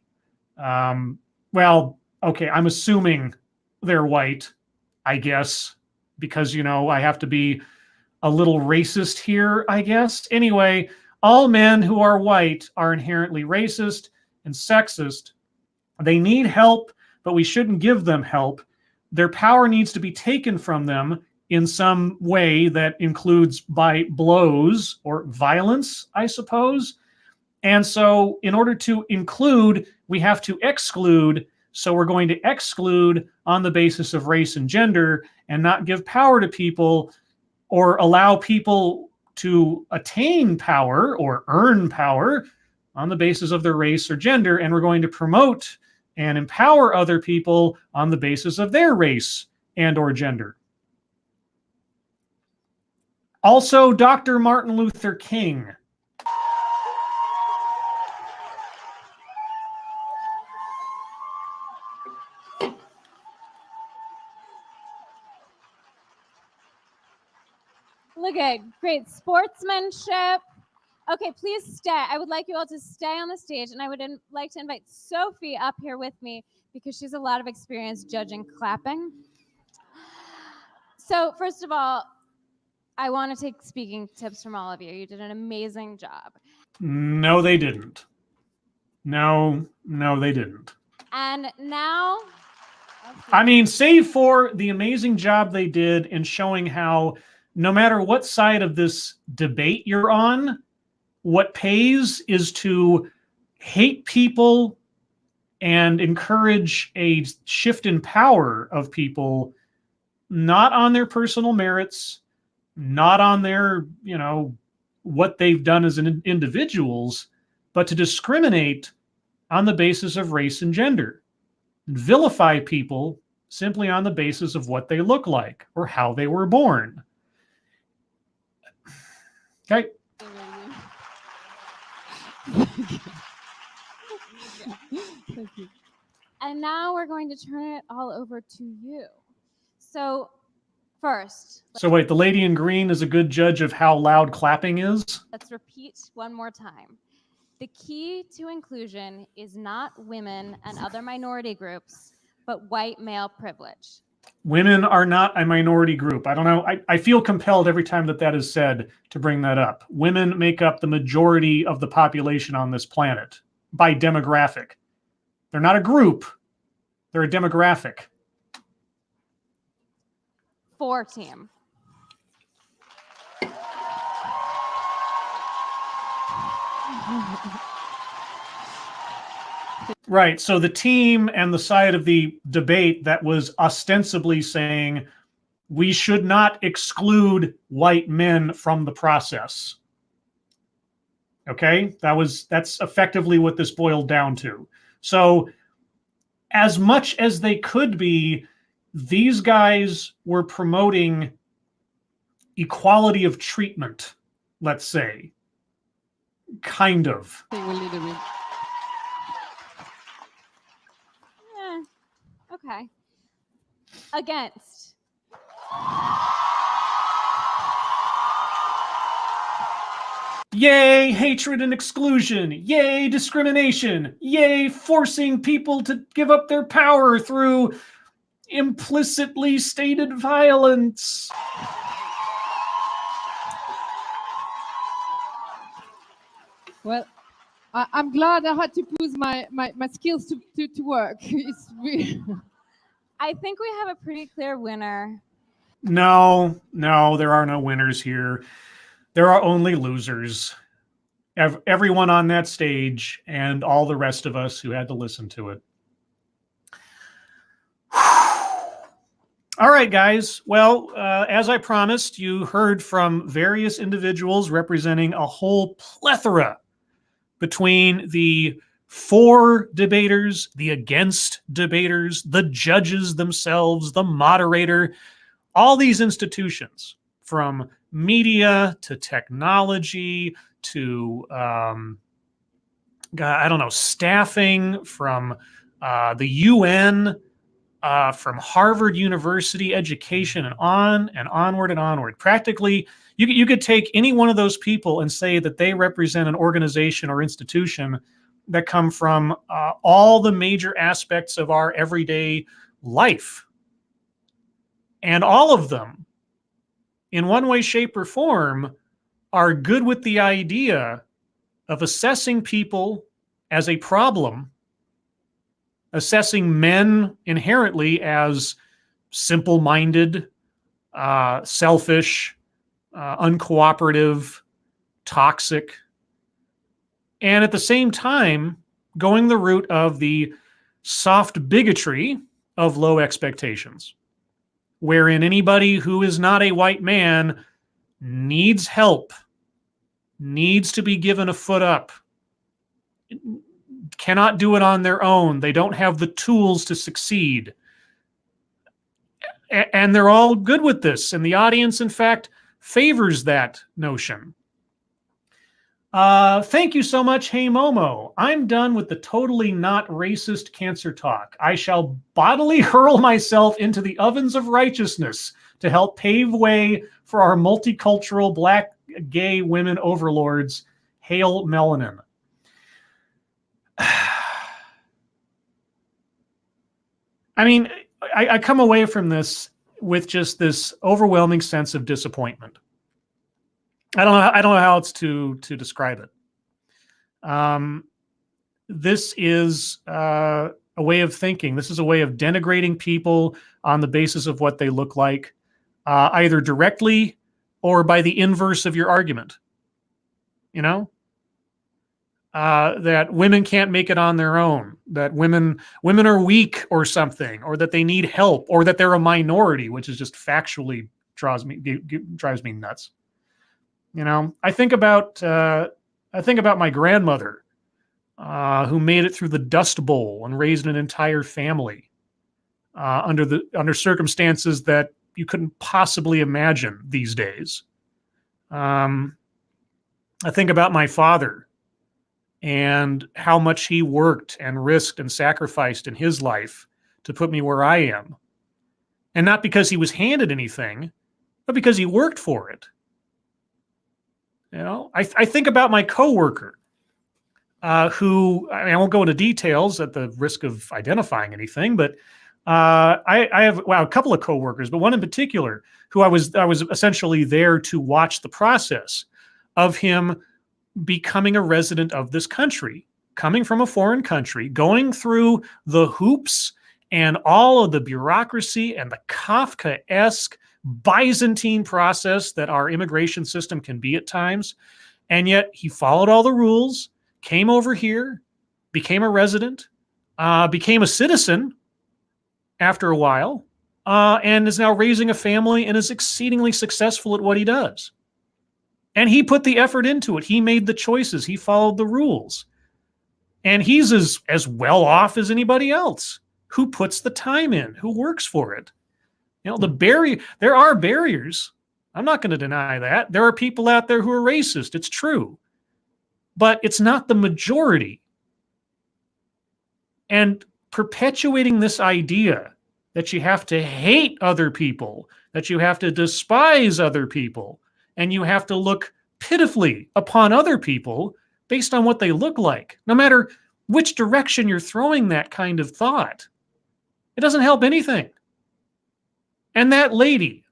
well, okay, I'm assuming they're white, I guess, because, I have to be a little racist here, I guess. Anyway, all men who are white are inherently racist and sexist. They need help, but we shouldn't give them help. Their power needs to be taken from them in some way that includes by blows or violence, I suppose. And so in order to include, we have to exclude. So we're going to exclude on the basis of race and gender and not give power to people or allow people to attain power or earn power on the basis of their race or gender, and we're going to promote and empower other people on the basis of their race and or gender. Also, Dr. Martin Luther King. Look at great sportsmanship. Okay, please stay. I would like you all to stay on the stage, and I would like to invite Sophie up here with me because she has a lot of experience judging clapping. So first of all, I want to take speaking tips from all of you. You did an amazing job. No, they didn't. No, they didn't. And now... I mean, save for the amazing job they did in showing how no matter what side of this debate you're on, what pays is to hate people and encourage a shift in power of people, not on their personal merits, not on their, what they've done as individuals, but to discriminate on the basis of race and gender. And vilify people simply on the basis of what they look like or how they were born. Okay. Thank you. And now we're going to turn it all over to you. So first. So wait, the lady in green is a good judge of how loud clapping is? Let's repeat one more time. The key to inclusion is not women and other minority groups, but white male privilege. Women are not a minority group. I don't know. I feel compelled every time that is said to bring that up. Women make up the majority of the population on this planet by demographic. They're not a group. They're a demographic. 4 team. Right. So the team and the side of the debate that was ostensibly saying we should not exclude white men from the process. Okay, that's effectively what this boiled down to. So as much as they could be, these guys were promoting equality of treatment, let's say. Kind of. Okay. Against. Yay, hatred and exclusion. Yay, discrimination. Yay, forcing people to give up their power through implicitly stated violence. Well, I'm glad I had to put my skills to work. It's really... I think we have a pretty clear winner. No, there are no winners here. There are only losers. Everyone on that stage and all the rest of us who had to listen to it. All right, guys. Well, as I promised, you heard from various individuals representing a whole plethora between the for debaters, the against debaters, the judges themselves, the moderator, all these institutions, from media to technology to, staffing, from the UN, from Harvard University education, and on and onward and onward. Practically, you could take any one of those people and say that they represent an organization or institution that come from all the major aspects of our everyday life. And all of them, in one way, shape, or form, are good with the idea of assessing people as a problem, assessing men inherently as simple-minded, selfish, uncooperative, toxic, and at the same time going the route of the soft bigotry of low expectations, wherein anybody who is not a white man needs help, needs to be given a foot up, cannot do it on their own. They don't have the tools to succeed. And they're all good with this. And the audience, in fact, favors that notion. Thank you so much, Hey Momo. I'm done with the totally not racist cancer talk. I shall bodily hurl myself into the ovens of righteousness to help pave way for our multicultural black gay women overlords. Hail melanin. I mean, I come away from this with just this overwhelming sense of disappointment. I don't know how else to describe it. This is a way of thinking. This is a way of denigrating people on the basis of what they look like, either directly or by the inverse of your argument. You know, that women can't make it on their own, that women are weak or something, or that they need help, or that they're a minority, which is just factually drives me nuts. You know, I think about my grandmother, who made it through the Dust Bowl and raised an entire family under circumstances that you couldn't possibly imagine these days. I think about my father and how much he worked and risked and sacrificed in his life to put me where I am. And not because he was handed anything, but because he worked for it. You know, I think about my coworker, who, I mean, I won't go into details at the risk of identifying anything, but I have a couple of coworkers, but one in particular who I was essentially there to watch the process of him becoming a resident of this country, coming from a foreign country, going through the hoops and all of the bureaucracy and the Kafkaesque Byzantine process that our immigration system can be at times. And yet he followed all the rules, came over here, became a resident, became a citizen after a while, and is now raising a family and is exceedingly successful at what he does. And he put the effort into it. He made the choices. He followed the rules. And he's as well off as anybody else who puts the time in, who works for it. You know, there are barriers. I'm not going to deny that. There are people out there who are racist. It's true. But it's not the majority. And perpetuating this idea that you have to hate other people, that you have to despise other people, and you have to look pitifully upon other people based on what they look like, no matter which direction you're throwing that kind of thought. It doesn't help anything. And that lady,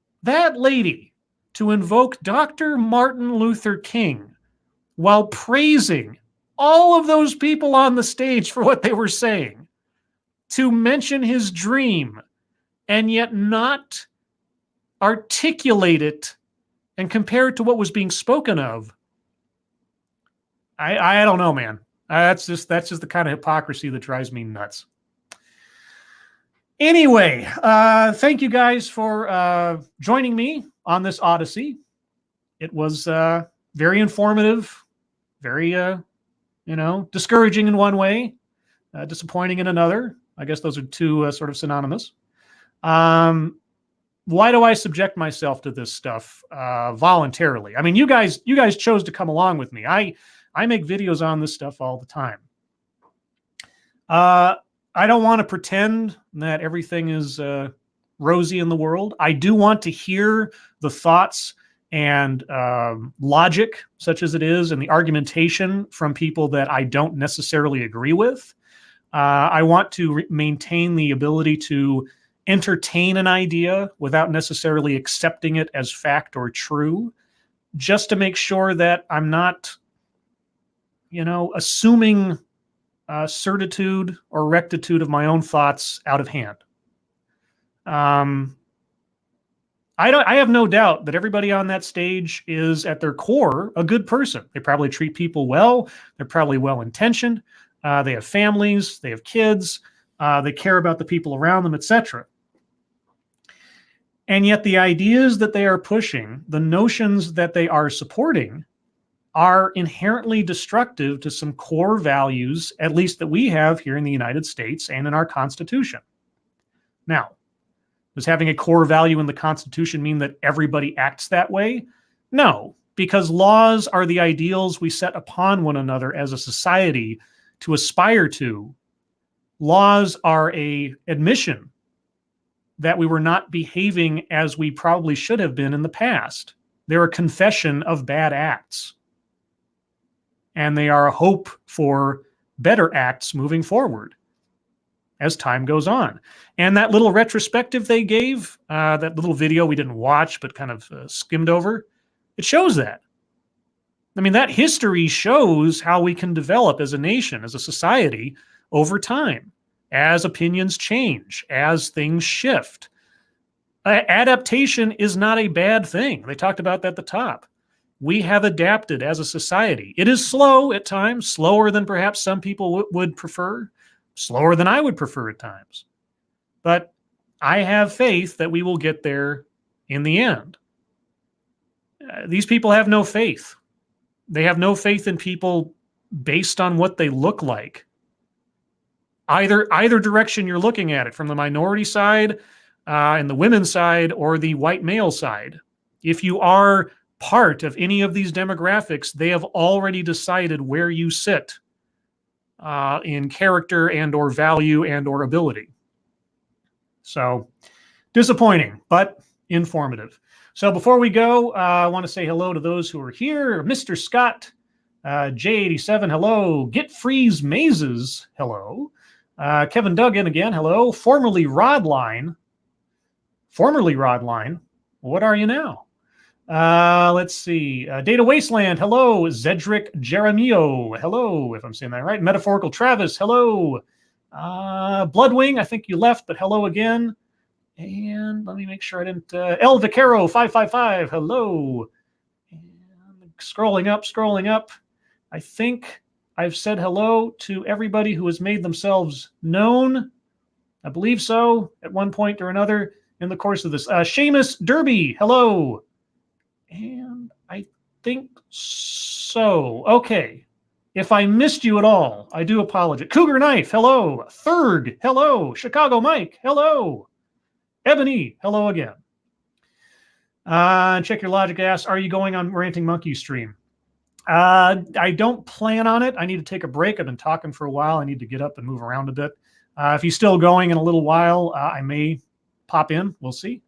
to invoke Dr. Martin Luther King while praising all of those people on the stage for what they were saying, to mention his dream and yet not articulate it and compare it to what was being spoken of. I don't know, man. That's just the kind of hypocrisy that drives me nuts. Anyway, thank you guys for joining me on this odyssey. It was very informative, very discouraging in one way, disappointing in another. I guess those are two sort of synonymous. Why do I subject myself to this stuff voluntarily? I mean, you guys chose to come along with me. I make videos on this stuff all the time. I don't want to pretend that everything is rosy in the world. I do want to hear the thoughts and logic, such as it is, and the argumentation from people that I don't necessarily agree with. I want to maintain the ability to entertain an idea without necessarily accepting it as fact or true, just to make sure that I'm not, assuming certitude or rectitude of my own thoughts out of hand. I have no doubt that everybody on that stage is at their core a good person. They probably treat people well. They're probably well-intentioned. They have families. They have kids. They care about the people around them, etc. And yet the ideas that they are pushing, the notions that they are supporting, are inherently destructive to some core values, at least that we have here in the United States and in our Constitution. Now, does having a core value in the Constitution mean that everybody acts that way? No, because laws are the ideals we set upon one another as a society to aspire to. Laws are an admission that we were not behaving as we probably should have been in the past. They're a confession of bad acts. And they are a hope for better acts moving forward as time goes on. And that little retrospective they gave, that little video we didn't watch but kind of skimmed over, it shows that. I mean, that history shows how we can develop as a nation, as a society, over time, as opinions change, as things shift. Adaptation is not a bad thing. They talked about that at the top. We have adapted as a society. It is slow at times, slower than perhaps some people would prefer, slower than I would prefer at times. But I have faith that we will get there in the end. These people have no faith. They have no faith in people based on what they look like. Either direction you're looking at it, from the minority side and the women's side or the white male side. If you are part of any of these demographics, they have already decided where you sit in character and or value and or ability. So disappointing, but informative. So before we go, I want to say hello to those who are here. Mr. Scott, J87, hello. Get Freeze Mazes, hello. Kevin Duggan again, hello. Formerly Rodline. What are you now? Let's see. Data Wasteland, hello. Zedric Jeremio, hello, if I'm saying that right. Metaphorical Travis, hello. Bloodwing, I think you left, but hello again. And let me make sure I didn't. El Vicaro 555, hello. And scrolling up. I think I've said hello to everybody who has made themselves known. I believe so, at one point or another in the course of this. Seamus Derby, hello. And I think so. Okay. If I missed you at all, I do apologize. Cougar Knife, hello. Thurg, hello. Chicago Mike, hello. Ebony, hello again. Check Your Logic asks, are you going on Ranting Monkey stream? I don't plan on it. I need to take a break. I've been talking for a while. I need to get up and move around a bit. If he's still going in a little while, I may pop in. We'll see.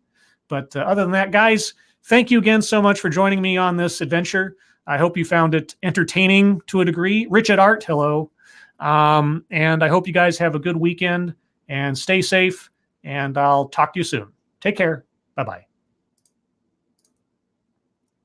But other than that, guys, thank you again so much for joining me on this adventure. I hope you found it entertaining to a degree. Rich at Art, hello. And I hope you guys have a good weekend and stay safe. And I'll talk to you soon. Take care. Bye-bye.